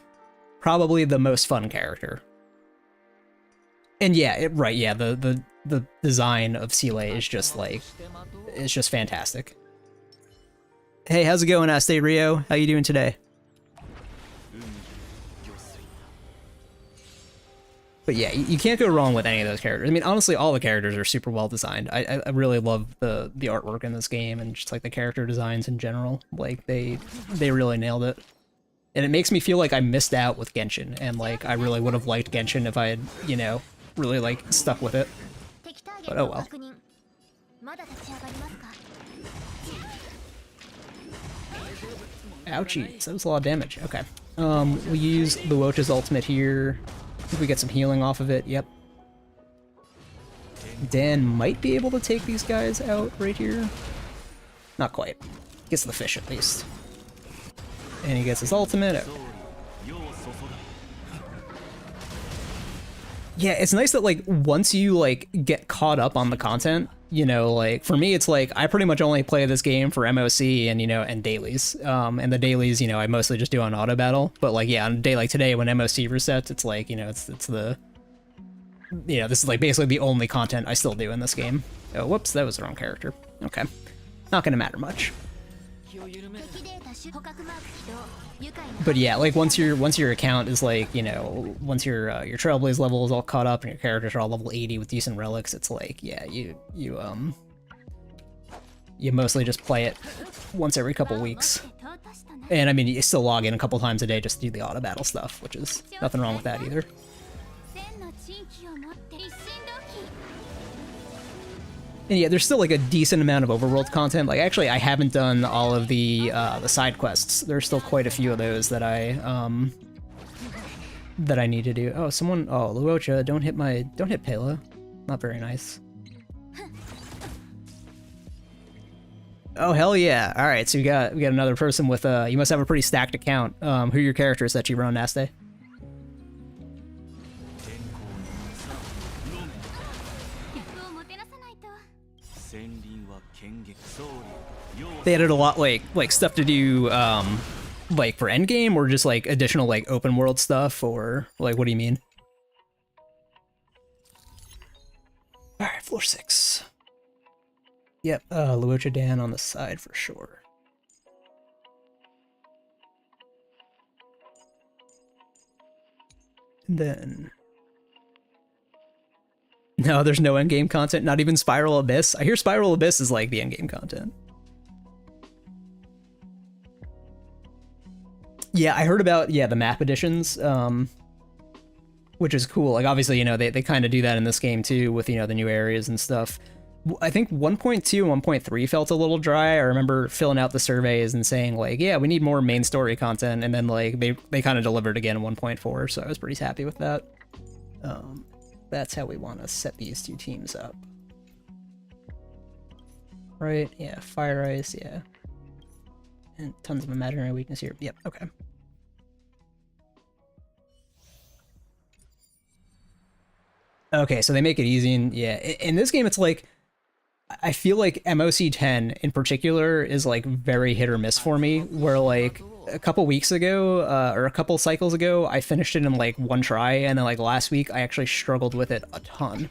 probably the most fun character. And yeah, the design of Seele is just like, it's just fantastic. Hey, how's it going, Aste Rio? How you doing today? But yeah, you can't go wrong with any of those characters. I mean, honestly, all the characters are super well designed. I really love the artwork in this game, and just like the character designs in general. Like they really nailed it. And it makes me feel like I missed out with Genshin, and like I really would have liked Genshin if I had, you know, really like stuck with it. But oh well. Ouchie, that was a lot of damage. Okay. We use Luocha's ultimate here. I think we get some healing off of it. Yep. Dan might be able to take these guys out right here. Not quite. Gets the fish at least. And he gets his ultimate. Okay. Yeah, it's nice that like once you like get caught up on the content, you know, like for me, it's like I pretty much only play this game for MOC and, you know, and dailies. And the dailies, you know, I mostly just do on auto battle. But like, yeah, on a day like today when MOC resets, it's like, you know, it's the, you know, this is like basically the only content I still do in this game. Oh, whoops, that was the wrong character. Okay, not gonna matter much. But yeah, like once your account is like, you know, once your Trailblaze level is all caught up and your characters are all level 80 with decent relics, it's like, yeah, you mostly just play it once every couple weeks. And I mean, you still log in a couple times a day just to do the auto battle stuff, which is nothing wrong with that either. And yeah, there's still like a decent amount of overworld content. Like actually, I haven't done all of the side quests. There's still quite a few of those that I need to do. Oh, someone. Oh, Luocha, don't hit Pela. Not very nice. Oh hell yeah! All right, so we got another person with you must have a pretty stacked account. Who are your characters that you run, Naste? They added a lot like stuff to do like for endgame or just like additional like open world stuff, or like what do you mean? All right, floor 6. Yep, Luocha Dan on the side for sure. And then no, there's no endgame content, not even Spiral Abyss. I hear Spiral Abyss is like the endgame content. Yeah, I heard about, yeah, the map additions, which is cool. Like, obviously, you know, they kind of do that in this game, too, with, you know, the new areas and stuff. I think 1.2 and 1.3 felt a little dry. I remember filling out the surveys and saying, like, yeah, we need more main story content, and then, like, they kind of delivered again in 1.4, so I was pretty happy with that. That's how we want to set these two teams up. Right, yeah, Fire Ice, yeah. And tons of imaginary weakness here. Yep, okay. Okay, so they make it easy, and yeah, in this game it's like, I feel like MOC 10 in particular is like very hit or miss for me, where like a couple weeks ago, or a couple cycles ago, I finished it in like one try, and then like last week I actually struggled with it a ton.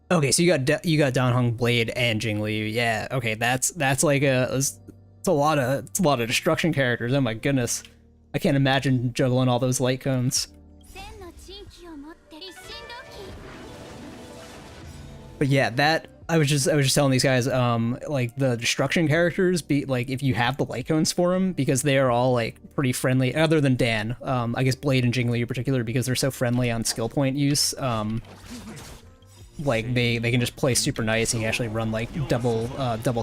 Okay, so you got Danhong Blade and Jingli. Yeah, okay, that's like it's a lot of destruction characters. Oh my goodness, I can't imagine juggling all those light cones. But yeah, that I was just telling these guys, like the destruction characters, like if you have the light cones for them, because they are all like pretty friendly. Other than Dan, I guess Blade and Jingli in particular, because they're so friendly on skill point use. Like they can just play super nice, and you actually run like double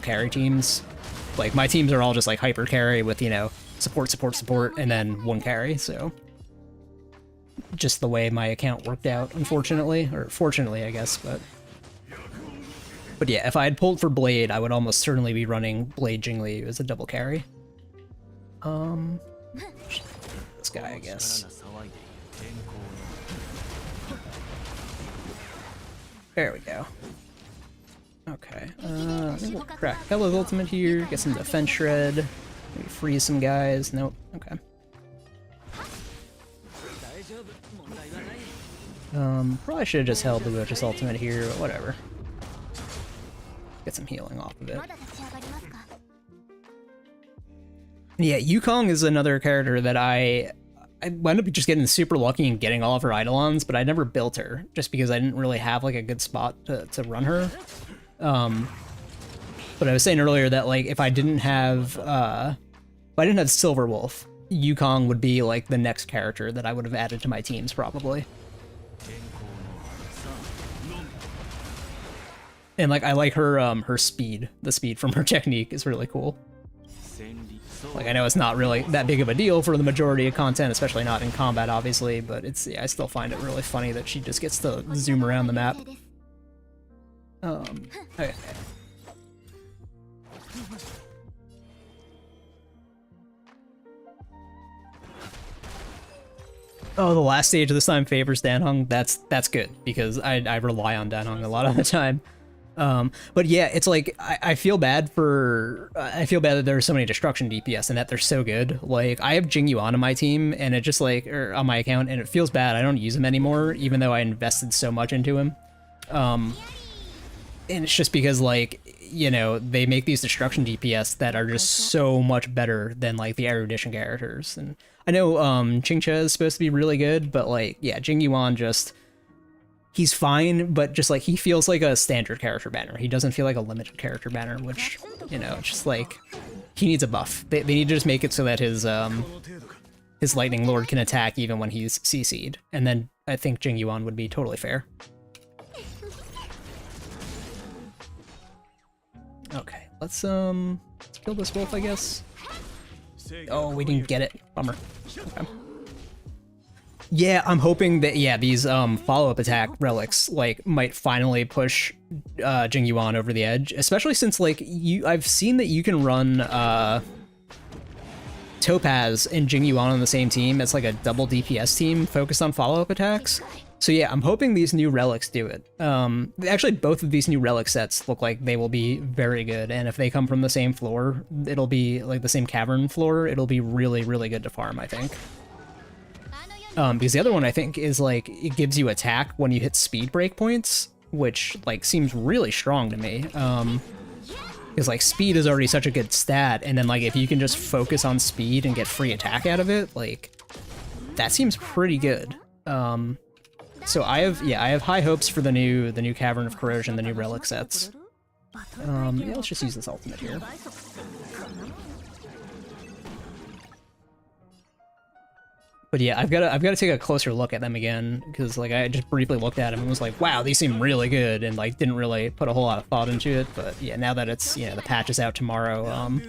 carry teams. Like my teams are all just like hyper carry with, you know, support, and then one carry. So just the way my account worked out, unfortunately, or fortunately, I guess. But yeah, if I had pulled for Blade, I would almost certainly be running Blade Jingli as a double carry. This guy, I guess. There we go. Okay, I think we'll crack Pela's ultimate here, get some defense shred, maybe freeze some guys. Nope, okay. Probably should have just held Luocha's ultimate here, but whatever. Get some healing off of it. Yeah, Yukong is another character that I wound up just getting super lucky and getting all of her Eidolons, but I never built her, just because I didn't really have like a good spot to run her. But I was saying earlier that like if I didn't have Silver Wolf, Yukong would be like the next character that I would have added to my teams probably. And like I like her her speed. The speed from her technique is really cool. Like, I know it's not really that big of a deal for the majority of content, especially not in combat, obviously, but it's, yeah, I still find it really funny that she just gets to zoom around the map. Okay. Oh, the last stage of this time favors Danhong. That's good because I rely on Danhong a lot of the time. But yeah, it's like I feel bad that there's so many destruction DPS and that they're so good. Like I have Jing Yuan on my team and it just like or on my account and it feels bad. I don't use him anymore, even though I invested so much into him. And it's just because like, you know, they make these destruction DPS that are just so much better than like the erudition characters. And I know Qingche is supposed to be really good, but like yeah, Jing Yuan just he's fine, but just like he feels like a standard character banner. He doesn't feel like a limited character banner, which, you know, just like he needs a buff. They need to just make it so that his Lightning Lord can attack even when he's CC'd. And then I think Jing Yuan would be totally fair. Okay, let's kill this wolf, I guess. Oh, we didn't get it. Bummer. Okay. Yeah, I'm hoping that these follow-up attack relics like might finally push Jing Yuan over the edge, especially since like I've seen that you can run Topaz and Jing Yuan on the same team. It's like a double DPS team focused on follow-up attacks. So yeah, I'm hoping these new relics do it. Actually, both of these new relic sets look like they will be very good, and if they come from the same floor, it'll be like the same cavern floor. It'll be really, really good to farm, I think. Because the other one I think is like it gives you attack when you hit speed breakpoints, which like seems really strong to me. Because like speed is already such a good stat, and then like if you can just focus on speed and get free attack out of it, like that seems pretty good. So I have high hopes for the new Cavern of Corrosion, the new relic sets. Yeah, let's just use this ultimate here. But yeah, I've got to take a closer look at them again because like I just briefly looked at them and was like, wow, these seem really good, and like didn't really put a whole lot of thought into it. But yeah, now that it's the patch is out tomorrow, I'm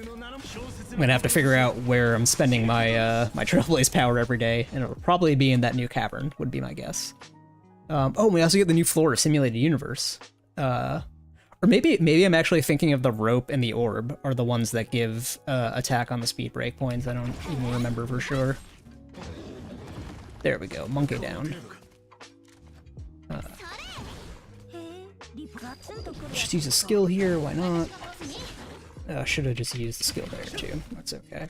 gonna have to figure out where I'm spending my my Trailblaze power every day, and it'll probably be in that new cavern, would be my guess. Oh, we also get the new floor of Simulated Universe. Or maybe I'm actually thinking of the rope and the orb are the ones that give attack on the speed break points. I don't even remember for sure. There we go, monkey down. Just use a skill here, why not? Should have just used the skill there too. That's okay.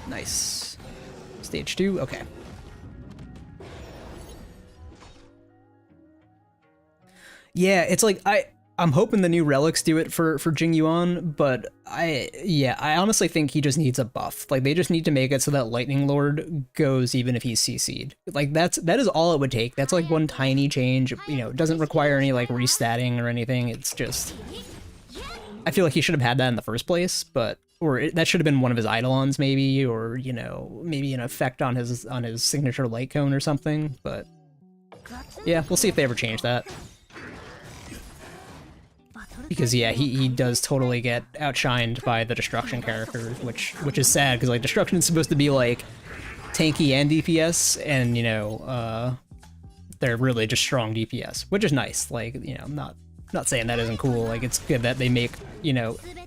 Nice. Stage 2, okay. Yeah, it's like I'm hoping the new relics do it for Jing Yuan, but I honestly think he just needs a buff. Like they just need to make it so that Lightning Lord goes even if he's CC'd. Like that is all it would take. That's like one tiny change. It doesn't require any like restatting or anything. It's just I feel like he should have had that in the first place, that should have been one of his eidolons maybe, or maybe an effect on his signature light cone or something. But yeah, we'll see if they ever change that. Because yeah, he does totally get outshined by the destruction characters, which is sad because like destruction is supposed to be like tanky and DPS, and they're really just strong DPS, which is nice. Like I'm not saying that isn't cool. Like it's good that they make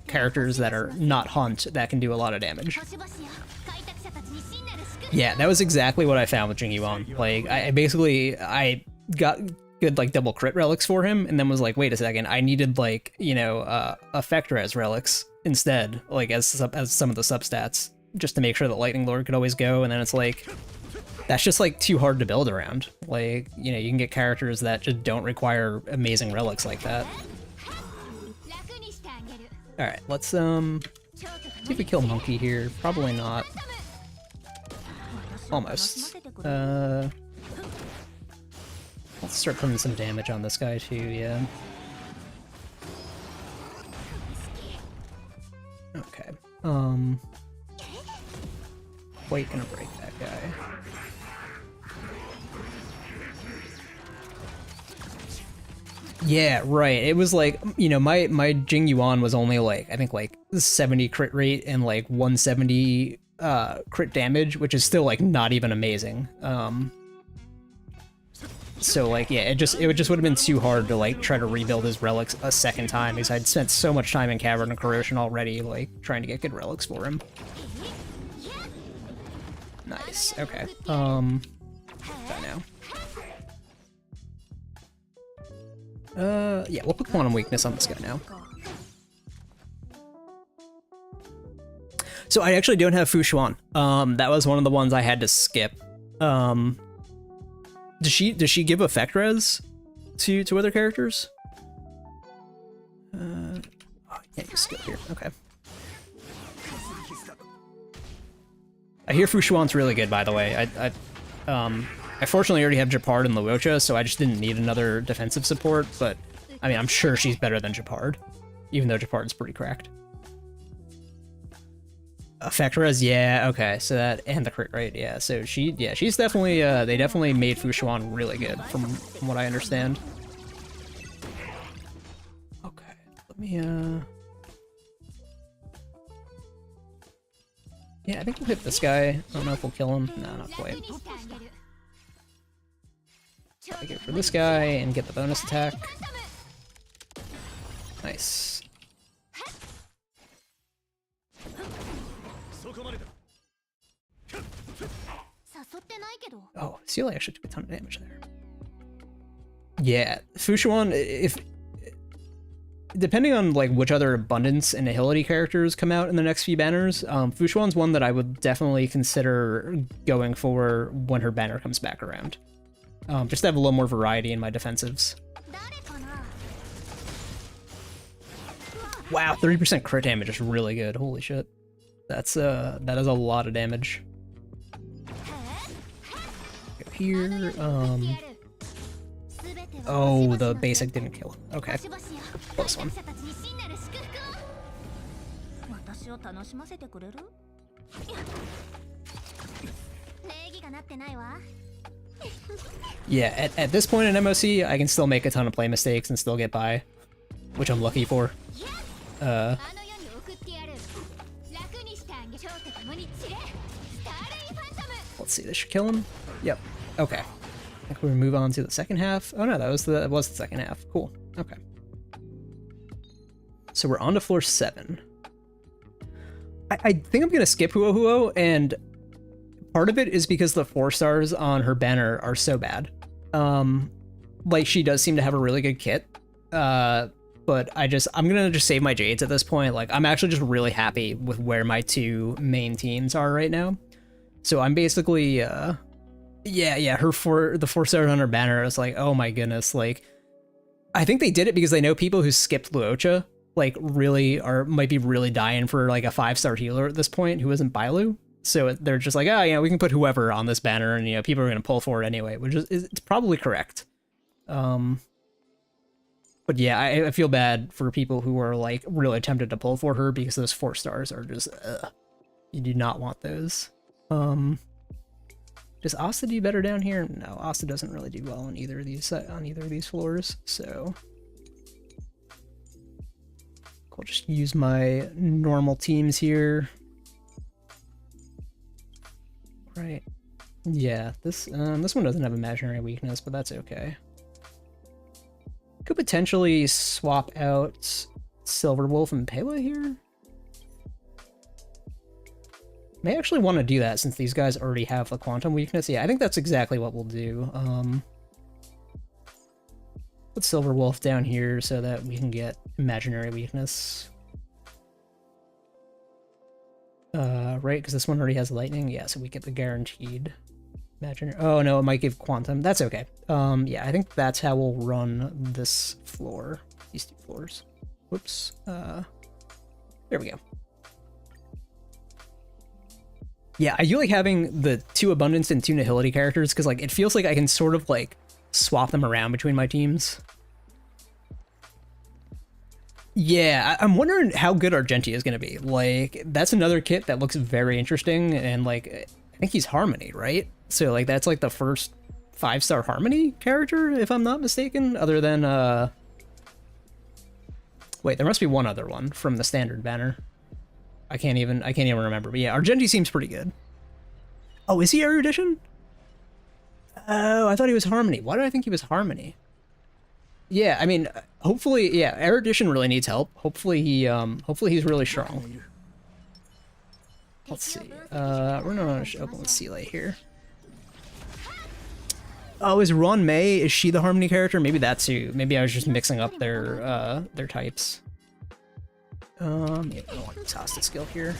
characters that are not Hunt that can do a lot of damage. Yeah, that was exactly what I found with Jing Yuan. Like I got good like double crit relics for him, and then was like, wait a second, I needed like effect res relics instead, like as some of the substats, just to make sure that Lightning Lord could always go. And then it's like that's just like too hard to build around. Like you can get characters that just don't require amazing relics like that. All right, let's see if we kill Monkey here. Probably not. Almost. Let's start putting some damage on this guy too, yeah. Okay. Quite gonna break that guy. Yeah, right. It was like, my Jing Yuan was only like, I think like 70 crit rate and like 170 crit damage, which is still like not even amazing. So like yeah, it just would have been too hard to like try to rebuild his relics a second time because I'd spent so much time in Cavern of Corrosion already, like trying to get good relics for him. Nice. Okay. I know. Yeah, we'll put Quantum Weakness on this guy now. So I actually don't have Fu Xuan. That was one of the ones I had to skip. Does she give effect res to other characters? Oh, I can't use skill here. Okay. I hear Fu Xuan's really good, by the way. I fortunately already have Japard and Luocha, so I just didn't need another defensive support, but I mean, I'm sure she's better than Japard, even though Japard's pretty cracked. Effect res, yeah, okay, so that, and the crit rate, yeah, so she's definitely, they definitely made Fu Xuan really good, from what I understand. Okay, let me, yeah, I think we'll hit this guy. I don't know if we'll kill him. No, not quite. I go for this guy and get the bonus attack. Nice. Oh, Sealy actually took a ton of damage there. Yeah, Fu Xuan, if depending on like which other abundance and nihility characters come out in the next few banners, Fu Xuan's one that I would definitely consider going for when her banner comes back around. Just to have a little more variety in my defensives. Wow, 30% crit damage is really good. Holy shit. That is a lot of damage. Go here, oh, the basic didn't kill him. Okay. Close one. Yeah, at this point in MOC, I can still make a ton of play mistakes and still get by, which I'm lucky for. Let's see, this should kill him. Yep. Okay. I think we move on to the second half. Oh no, that was the second half. Cool. Okay. So we're on to floor 7. I think I'm gonna skip Huo Huo, and part of it is because the 4 stars on her banner are so bad. Like, she does seem to have a really good kit, but I'm gonna just save my Jades at this point. Like, I'm actually just really happy with where my 2 main teams are right now. So I'm basically, yeah, the 4 stars on her banner is like, oh my goodness, like, I think they did it because they know people who skipped Luocha, like, really might be really dying for, like, a 5-star healer at this point who isn't Bailu. So they're just like, oh, yeah, we can put whoever on this banner, and, you know, people are going to pull for it anyway, which is it's probably correct. But yeah, I feel bad for people who are, like, really tempted to pull for her because those 4 stars are just, you do not want those. Does Asta do better down here? No, Asta doesn't really do well on either of these floors, so I'll just use my normal teams here. Right. Yeah, this one doesn't have imaginary weakness, but that's okay. Could potentially swap out Silverwolf and Pele here. May actually want to do that since these guys already have a quantum weakness. Yeah, I think that's exactly what we'll do. Put Silverwolf down here so that we can get imaginary weakness. Right, because this one already has lightning. Yeah, so we get the guaranteed imaginary. Oh no, it might give quantum. That's okay. Yeah, I think that's how we'll run this floor. These 2 floors. Whoops. There we go. Yeah, I do like having the 2 abundance and 2 nihility characters because, like, it feels like I can sort of, like, swap them around between my teams. Yeah, I'm wondering how good Argentia is going to be. Like, that's another kit that looks very interesting, and, like, I think he's Harmony, right? So, like, that's, like, the first 5-star Harmony character, if I'm not mistaken, other than, wait, there must be one other one from the standard banner. I can't even remember, but yeah, Argenti seems pretty good. Oh, is he Erudition? Oh, I thought he was Harmony. Why did I think he was Harmony? Yeah, I mean, hopefully, yeah, Erudition really needs help. Hopefully he's really strong. Let's see. We're gonna open with Seele here. Oh, is Ruan Mei, is she the Harmony character? Maybe that's who. Maybe I was just mixing up their types. Yeah, I want to toss the skill here.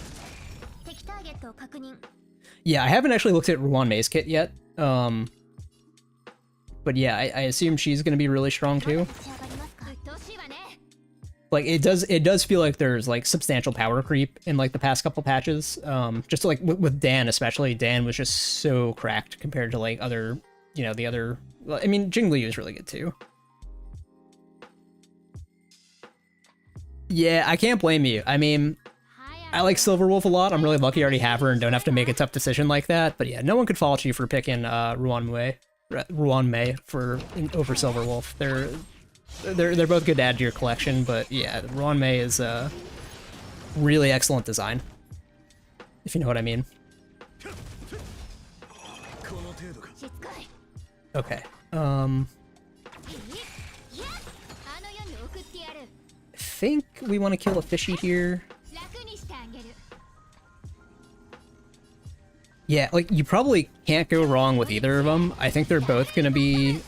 Yeah, I haven't actually looked at Ruan Mei's kit yet. But yeah, I assume she's gonna be really strong too. Like it does feel like there's like substantial power creep in like the past couple patches. Just like with Dan especially, Dan was just so cracked compared to like other, you know, the other. Well, I mean, Jingli is really good too. Yeah, I can't blame you. I mean, I like Silverwolf a lot. I'm really lucky I already have her and don't have to make a tough decision like that. But yeah, no one could fault you for picking Ruan Mei for over Silverwolf. They're both good to add to your collection, but yeah, Ruan Mei is a really excellent design, if you know what I mean. Okay. I think we want to kill a fishy here. Yeah, like you probably can't go wrong with either of them. I think they're both gonna be.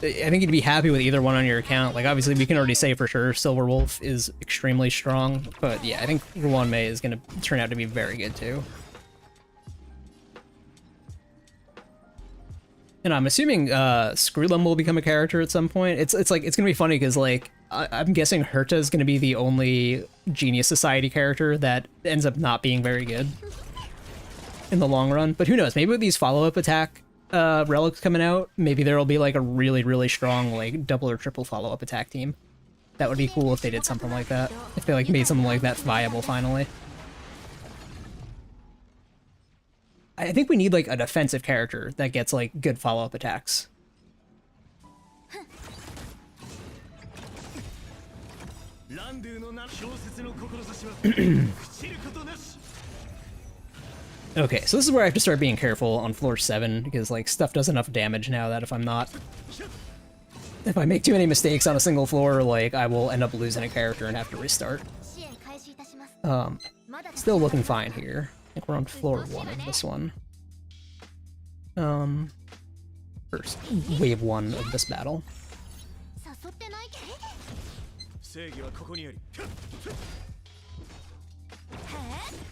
I think you'd be happy with either one on your account. Like, obviously, we can already say for sure Silverwolf is extremely strong, but yeah, I think Ruan Mei is going to turn out to be very good too. And I'm assuming Screwlum will become a character at some point. It's like it's going to be funny because like I'm guessing Herta is going to be the only Genius Society character that ends up not being very good in the long run. But who knows? Maybe with these follow-up attack relics coming out, maybe there'll be like a really strong like double or triple follow-up attack team. That would be cool if they did something like that. If they like made something like that viable finally. I think we need like a defensive character that gets like good follow-up attacks. Okay, so this is where I have to start being careful on floor 7, because like stuff does enough damage now that if I make too many mistakes on a single floor, like I will end up losing a character and have to restart. Still looking fine here. I think we're on floor 1 of this one. First wave 1 of this battle.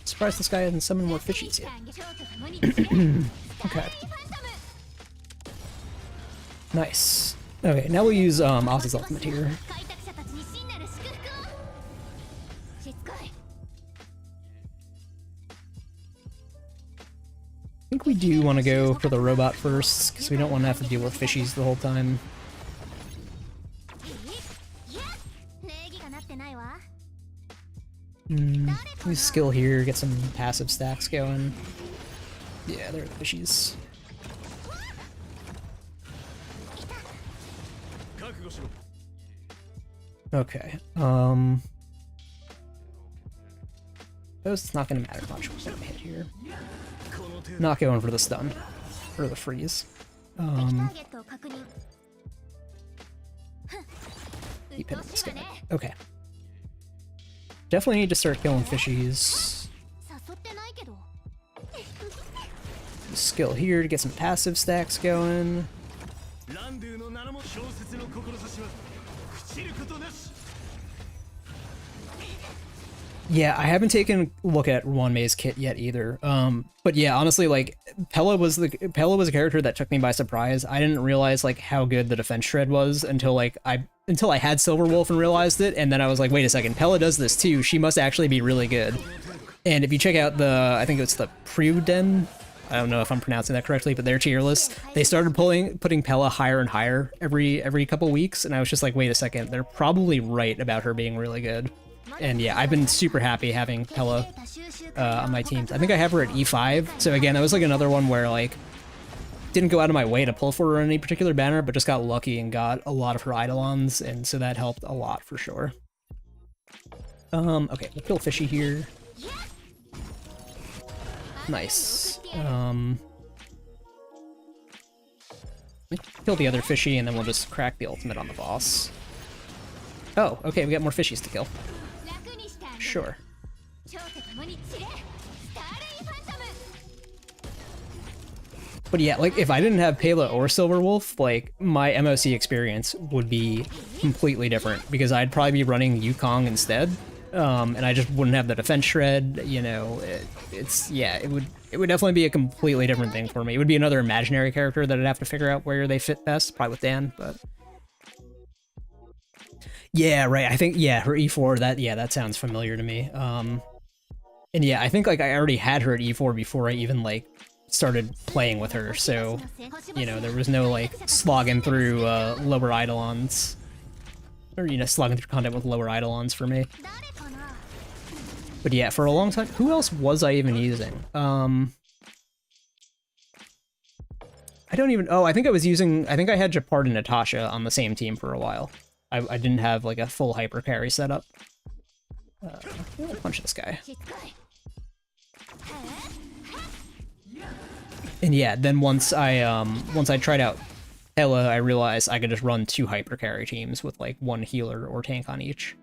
Surprised this guy hasn't summoned more fishies yet. Okay. Nice. Okay, now we'll use Oz's ultimate here. I think we do want to go for the robot first, because we don't want to have to deal with fishies the whole time. Use skill here, get some passive stacks going. Yeah, there are the fishies. Okay, it's not gonna matter much what I'm hit here. Not going for the stun, or the freeze. Keep hitting this guy. Okay. Definitely need to start killing fishies. Skill here to get some passive stacks going. Yeah, I haven't taken a look at Ruan Mei's kit yet either. But yeah, honestly, like Pella was a character that took me by surprise. I didn't realize like how good the defense shred was until I had Silverwolf and realized it, and then I was like, wait a second, Pella does this too. She must actually be really good. And if you check out I think it's the Pruden, I don't know if I'm pronouncing that correctly, but their tier list, they started putting Pella higher and higher every couple weeks, and I was just like, wait a second, they're probably right about her being really good. And yeah, I've been super happy having Pella on my teams. I think I have her at E5, so again, that was like another one where like didn't go out of my way to pull for her in any particular banner, but just got lucky and got a lot of her Eidolons, and so that helped a lot for sure. Okay, we'll kill Fishy here. Nice. Kill the other Fishy, and then we'll just crack the ultimate on the boss. Oh, okay, we got more Fishies to kill. Sure. But yeah, like if I didn't have Pela or Silverwolf, like my MOC experience would be completely different because I'd probably be running Yukong instead, and I just wouldn't have the defense shred. You know, it would definitely be a completely different thing for me. It would be another imaginary character that I'd have to figure out where they fit best, probably with Dan. But yeah, right. I think yeah, her E4 that sounds familiar to me. And yeah, I think like I already had her at E4 before I even like started playing with her, so you know there was no like slogging through lower eidolons, or you know slogging through content with lower eidolons for me. But yeah, for a long time, who else was I even using? I don't even. Oh, I think I had Japard and Natasha on the same team for a while. I didn't have like a full hyper carry setup. Punch this guy. And yeah, then once I tried out Hela, I realized I could just run 2 hyper carry teams with like 1 healer or tank on each,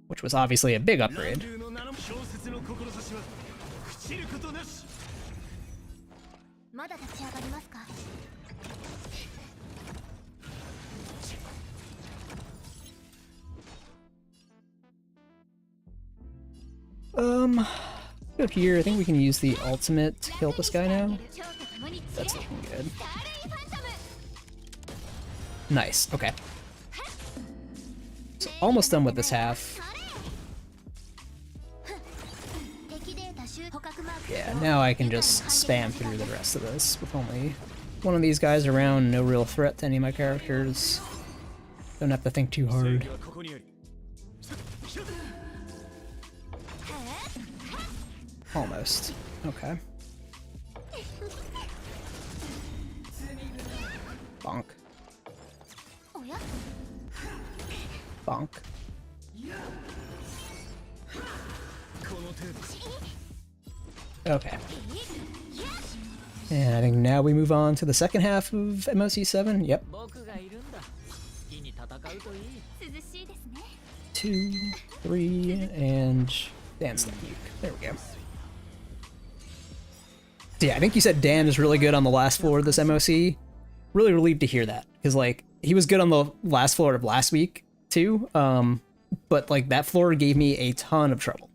which was obviously a big upgrade. Go here. I think we can use the ultimate to kill this guy now. That's looking good. Nice. Okay. So almost done with this half. Yeah, now I can just spam through the rest of this with only one of these guys around. No real threat to any of my characters. Don't have to think too hard. Almost. Okay. Bonk. Bonk. Okay. And I think now we move on to the second half of MOC 7. Yep. 2, 3, and dance technique. There we go. Yeah, I think you said Dan is really good on the last floor of this MOC. Really relieved to hear that, because like he was good on the last floor of last week too. But like that floor gave me a ton of trouble.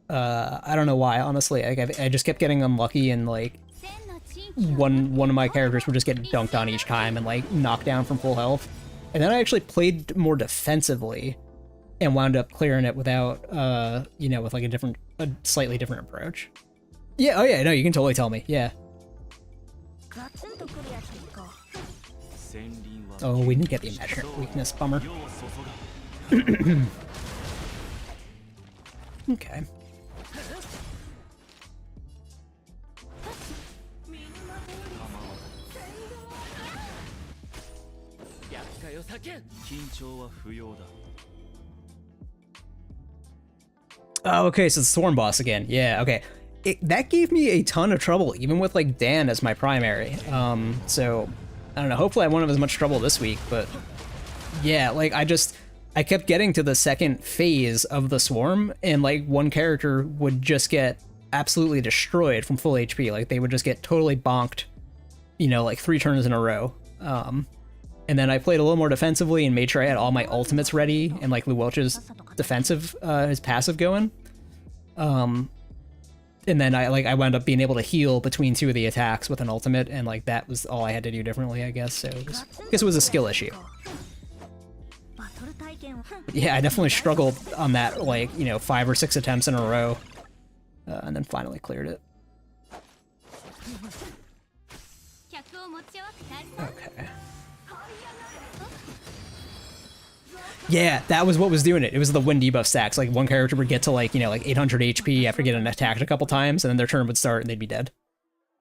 I don't know why, honestly. Like, I just kept getting unlucky, and like one of my characters would just get dunked on each time and like knocked down from full health. And then I actually played more defensively and wound up clearing it without you know, with like a slightly different approach. Yeah, oh yeah, no, you can totally tell me, yeah. Oh, we didn't get the imaginary weakness, bummer. Okay. Oh, okay, so it's the Swarm boss again. Yeah, okay. That gave me a ton of trouble, even with like Dan as my primary. So I don't know. Hopefully I won't have as much trouble this week, but yeah, like I kept getting to the second phase of the Swarm, and like one character would just get absolutely destroyed from full HP. Like they would just get totally bonked, you know, like 3 turns in a row. And then I played a little more defensively and made sure I had all my ultimates ready and like Lou Welch's defensive, his passive going. And then I wound up being able to heal between 2 of the attacks with an ultimate, and like that was all I had to do differently, I guess. So I guess it was a skill issue. But yeah, I definitely struggled on that, like, you know, 5 or 6 attempts in a row, and then finally cleared it. Okay. Yeah, that was what was doing it. It was the wind debuff stacks. Like one character would get to like, you know, like 800 HP after getting attacked a couple times, and then their turn would start and they'd be dead.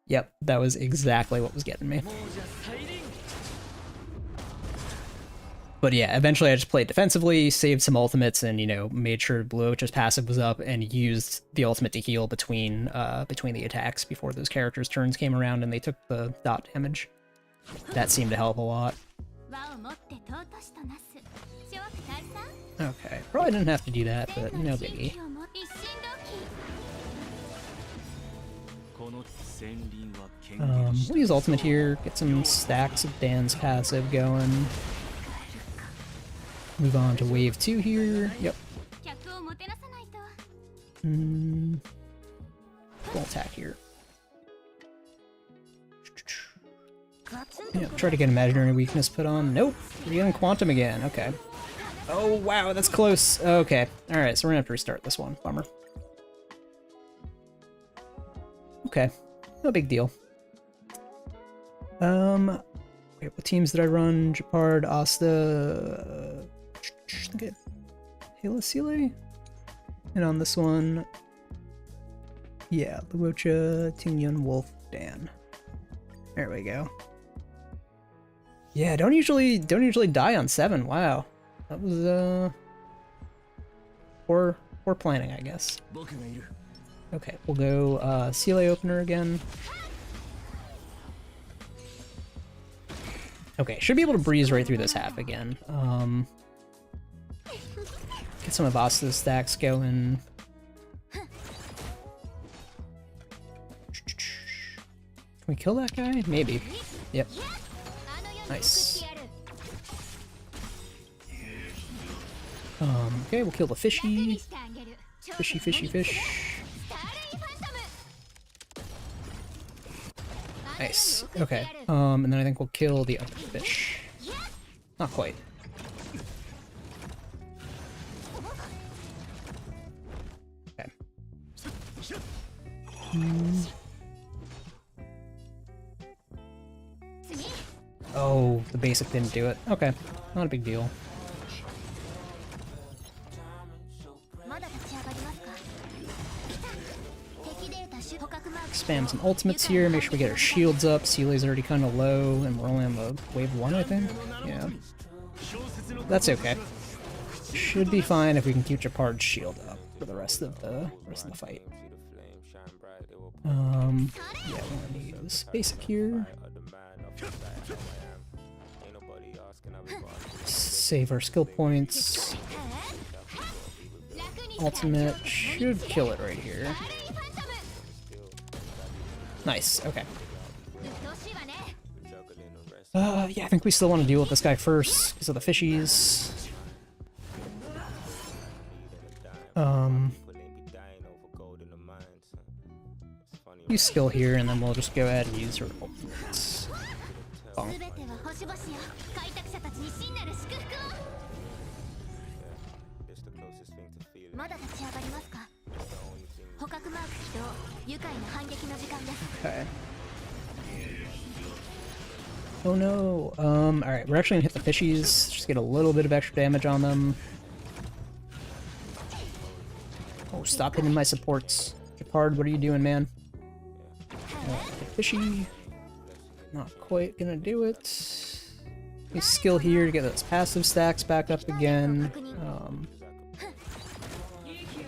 Yep, that was exactly what was getting me. But yeah, eventually I just played defensively, saved some ultimates, and, you know, made sure Blue Witch's passive was up and used the ultimate to heal between the attacks before those characters' turns came around and they took the dot damage. That seemed to help a lot. Okay, probably didn't have to do that, but no biggie. We'll use ultimate here, get some stacks of Dan's passive going. Move on to wave 2 here. Yep. Full attack here. Yeah, try to get imaginary weakness put on. Nope. We're getting quantum again. Okay. Oh, wow, that's close. Okay. Alright, so we're gonna have to restart this one. Bummer. Okay. No big deal. Wait, what teams did I run? Japard, Asta, Helasile? And on this one, yeah, Luocha, Tingyun, Wolf, Dan. There we go. Yeah, don't usually die on 7. Wow. That was poor planning, I guess. Okay, we'll go Seele opener again. Okay, should be able to breeze right through this half again. Get some of Asta's stacks going. Can we kill that guy? Maybe. Yep. Nice. Okay, we'll kill the fishy. Fishy, fishy, fish. Nice. Okay. And then I think we'll kill the other fish. Not quite. Okay. Oh, the basic didn't do it. Okay. Not a big deal. Spam some ultimates here, make sure we get our shields up. Seele's already kind of low, and we're only on the wave 1, I think? Yeah. That's okay. Should be fine if we can keep Japard's shield up for the rest of the fight. Yeah, we're gonna use basic here. Save our skill points. Ultimate should kill it right here. Nice, okay. Yeah, I think we still want to deal with this guy first because of the fishies. Use skill here, and then we'll just go ahead and use our ultimates. Bonk. Okay. Oh no. Alright, we're actually gonna hit the fishies, just get a little bit of extra damage on them. Oh, stop hitting my supports. Japard, what are you doing, man? Fishy. Not quite gonna do it. Use skill here to get those passive stacks back up again.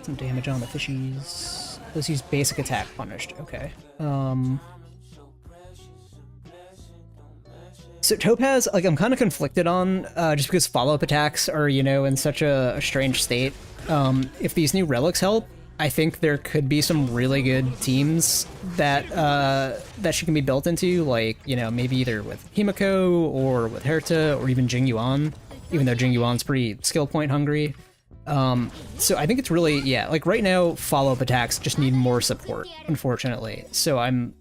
Some damage on the fishies. Let's use basic attack punished. Okay. So Topaz, like, I'm kind of conflicted on, just because follow-up attacks are, you know, in such a strange state. If these new relics help, I think there could be some really good teams that that she can be built into, like, you know, maybe either with Himiko or with Herta or even Jing Yuan, even though Jing Yuan's pretty skill point hungry. So I think it's really, yeah, like right now, follow-up attacks just need more support, unfortunately. So I'm...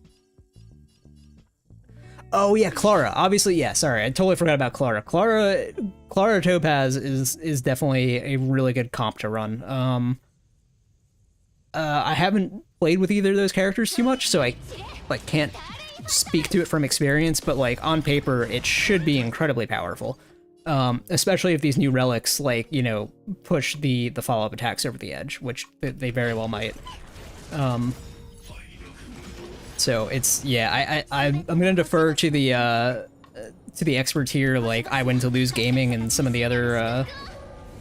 Oh yeah, Clara. Obviously, yeah, sorry, I totally forgot about Clara. Clara Topaz is definitely a really good comp to run. I haven't played with either of those characters too much, so I like can't speak to it from experience, but like on paper, it should be incredibly powerful. Especially if these new relics, like, you know, push the follow-up attacks over the edge, which they very well might. So it's, yeah, I'm gonna defer to the experts here, like I Win to Lose Gaming and some of the other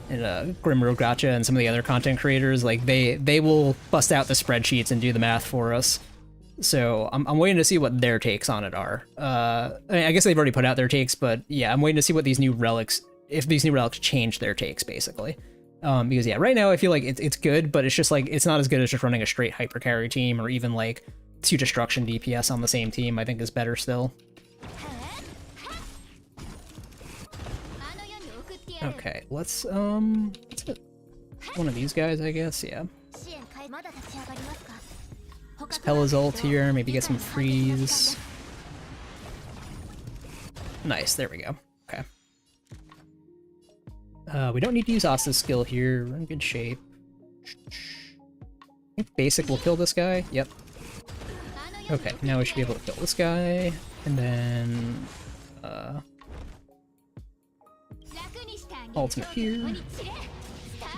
Grimroad Gotcha and some of the other content creators. Like they will bust out the spreadsheets and do the math for us. So I'm waiting to see what their takes on it are. I guess they've already put out their takes, but yeah, I'm waiting to see what these new relics, if these new relics change their takes, basically. Because yeah, right now I feel like it's good, but it's just like, it's not as good as just running a straight hyper carry team or even like 2 destruction DPS on the same team, I think is better still. Okay, let's get one of these guys, I guess, yeah. Pella's ult here, maybe get some freeze. Nice, there we go. Okay. We don't need to use Asa's skill here, we're in good shape. I think basic will kill this guy, yep. Okay, now we should be able to kill this guy, and then ultimate here.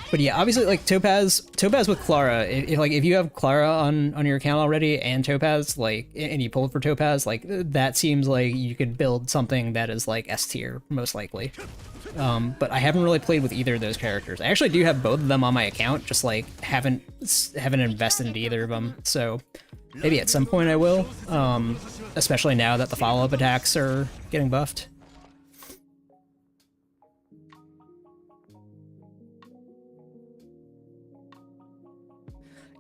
But yeah, obviously, like Topaz with Clara, if you have Clara on your account already and Topaz, like, and you pulled for Topaz, like that seems like you could build something that is like S tier most likely. But I haven't really played with either of those characters. I actually do have both of them on my account, just like haven't invested into either of them. So maybe at some point I will, especially now that the follow-up attacks are getting buffed.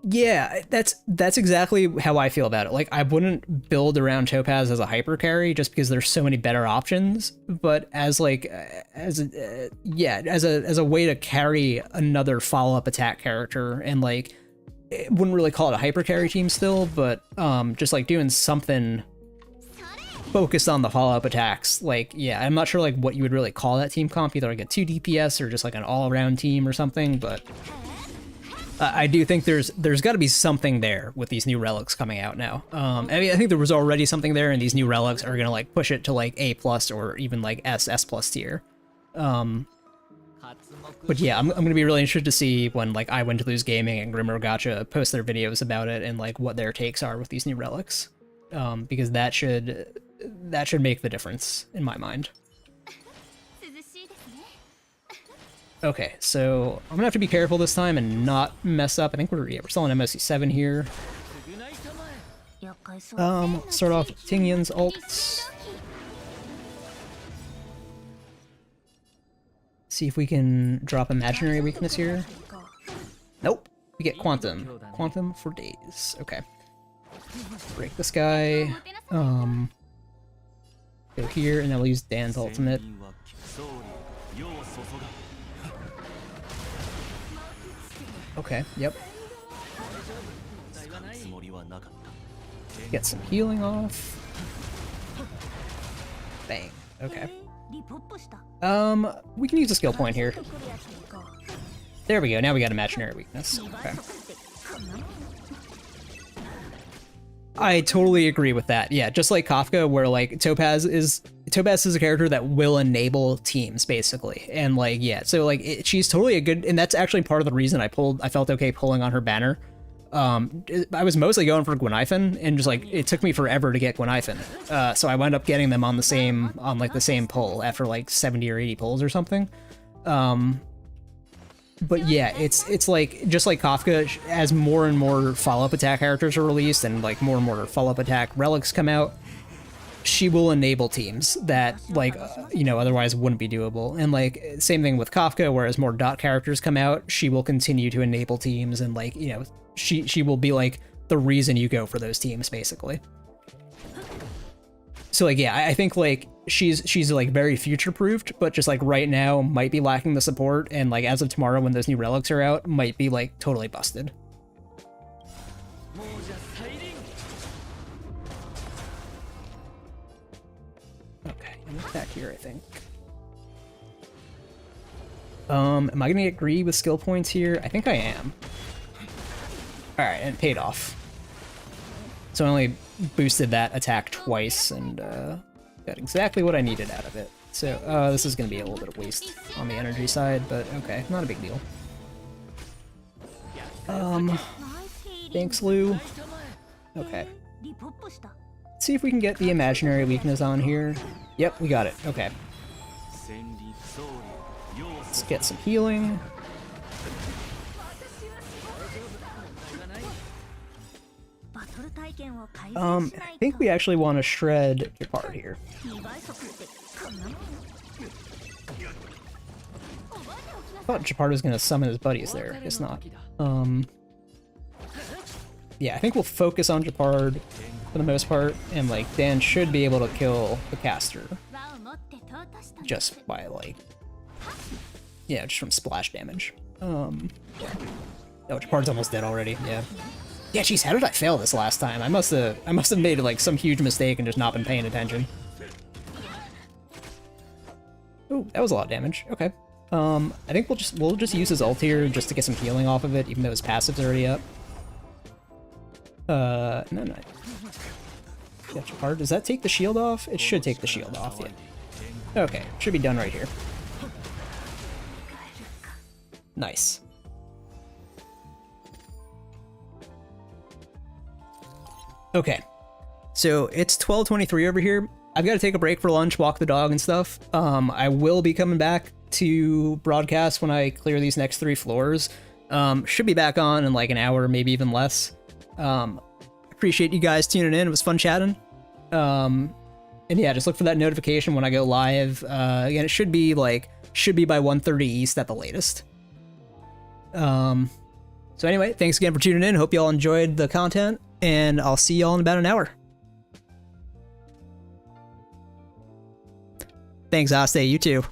Yeah, that's exactly how I feel about it. Like, I wouldn't build around Topaz as a hyper carry just because there's so many better options, but as like as a way to carry another follow-up attack character, and like wouldn't really call it a hyper carry team still, but just like doing something focused on the follow-up attacks. Like, yeah, I'm not sure like what you would really call that team comp, either like a 2 DPS or just like an all-around team or something, but I do think there's got to be something there with these new relics coming out now. I mean, I think there was already something there, and these new relics are gonna like push it to like A+ or even like S+ tier. But yeah, I'm gonna be really interested to see when like I Win to Lose Gaming and Grimmer Gacha post their videos about it and like what their takes are with these new relics, because that should make the difference in my mind. Okay, so I'm gonna have to be careful this time and not mess up. I think we're still on MOC 7 here. Start off with Tingyan's ults. See if we can drop Imaginary Weakness here. Nope, we get Quantum. Quantum for days. Okay. Break this guy. Go here, and then we'll use Dan's ultimate. Okay, yep. Get some healing off. Bang. Okay. We can use a skill point here. There we go, now we got Imaginary Weakness. Okay. I totally agree with that. Yeah, just like Kafka, where like Topaz is a character that will enable teams basically, and like yeah, so like she's totally a good, and that's actually part of the reason I felt okay pulling on her banner. I was mostly going for Gwenithan, and just like it took me forever to get Gwenithan, so I wound up getting them on the same pull after like 70 or 80 pulls or something. But yeah, it's like, just like Kafka, as more and more follow-up attack characters are released and like more and more follow-up attack relics come out, she will enable teams that like, otherwise wouldn't be doable. And like, same thing with Kafka, whereas more dot characters come out, she will continue to enable teams, and like, she will be like the reason you go for those teams, basically. So like, yeah, I think like she's like very future-proofed, but just like right now might be lacking the support, and like as of tomorrow when those new relics are out, might be like totally busted. Okay, I'm back here, I think. Am I gonna get greedy with skill points here? I think I am. Alright, and it paid off. So I only boosted that attack twice, and got exactly what I needed out of it. So this is going to be a little bit of waste on the energy side, but okay, not a big deal. Thanks, Lou. Okay. Let's see if we can get the Imaginary Weakness on here. Yep, we got it. Okay. Let's get some healing. I think we actually want to shred Japar here. I thought Japar was going to summon his buddies there. Guess not. yeah, I think we'll focus on Japard for the most part, and like Dan should be able to kill the caster just by like, yeah, just from splash damage. Oh, Japard's almost dead already. Yeah. Yeah, geez, how did I fail this last time? I must have made like some huge mistake and just not been paying attention. Oh, that was a lot of damage. Okay. I think we'll just use his ult here just to get some healing off of it, even though his passive's already up. No. Yeah, Japard, does that take the shield off? It should take the shield off, yeah. Okay, should be done right here. Nice. Okay, so it's 12:23 over here. I've got to take a break for lunch, walk the dog and stuff. I will be coming back to broadcast when I clear these next 3 floors. Should be back on in like an hour, maybe even less. Appreciate you guys tuning in. It was fun chatting. And yeah, just look for that notification when I go live. Again, it should be by 1:30 East at the latest. So anyway, thanks again for tuning in. Hope you all enjoyed the content, and I'll see y'all in about an hour. Thanks, Aste. You too.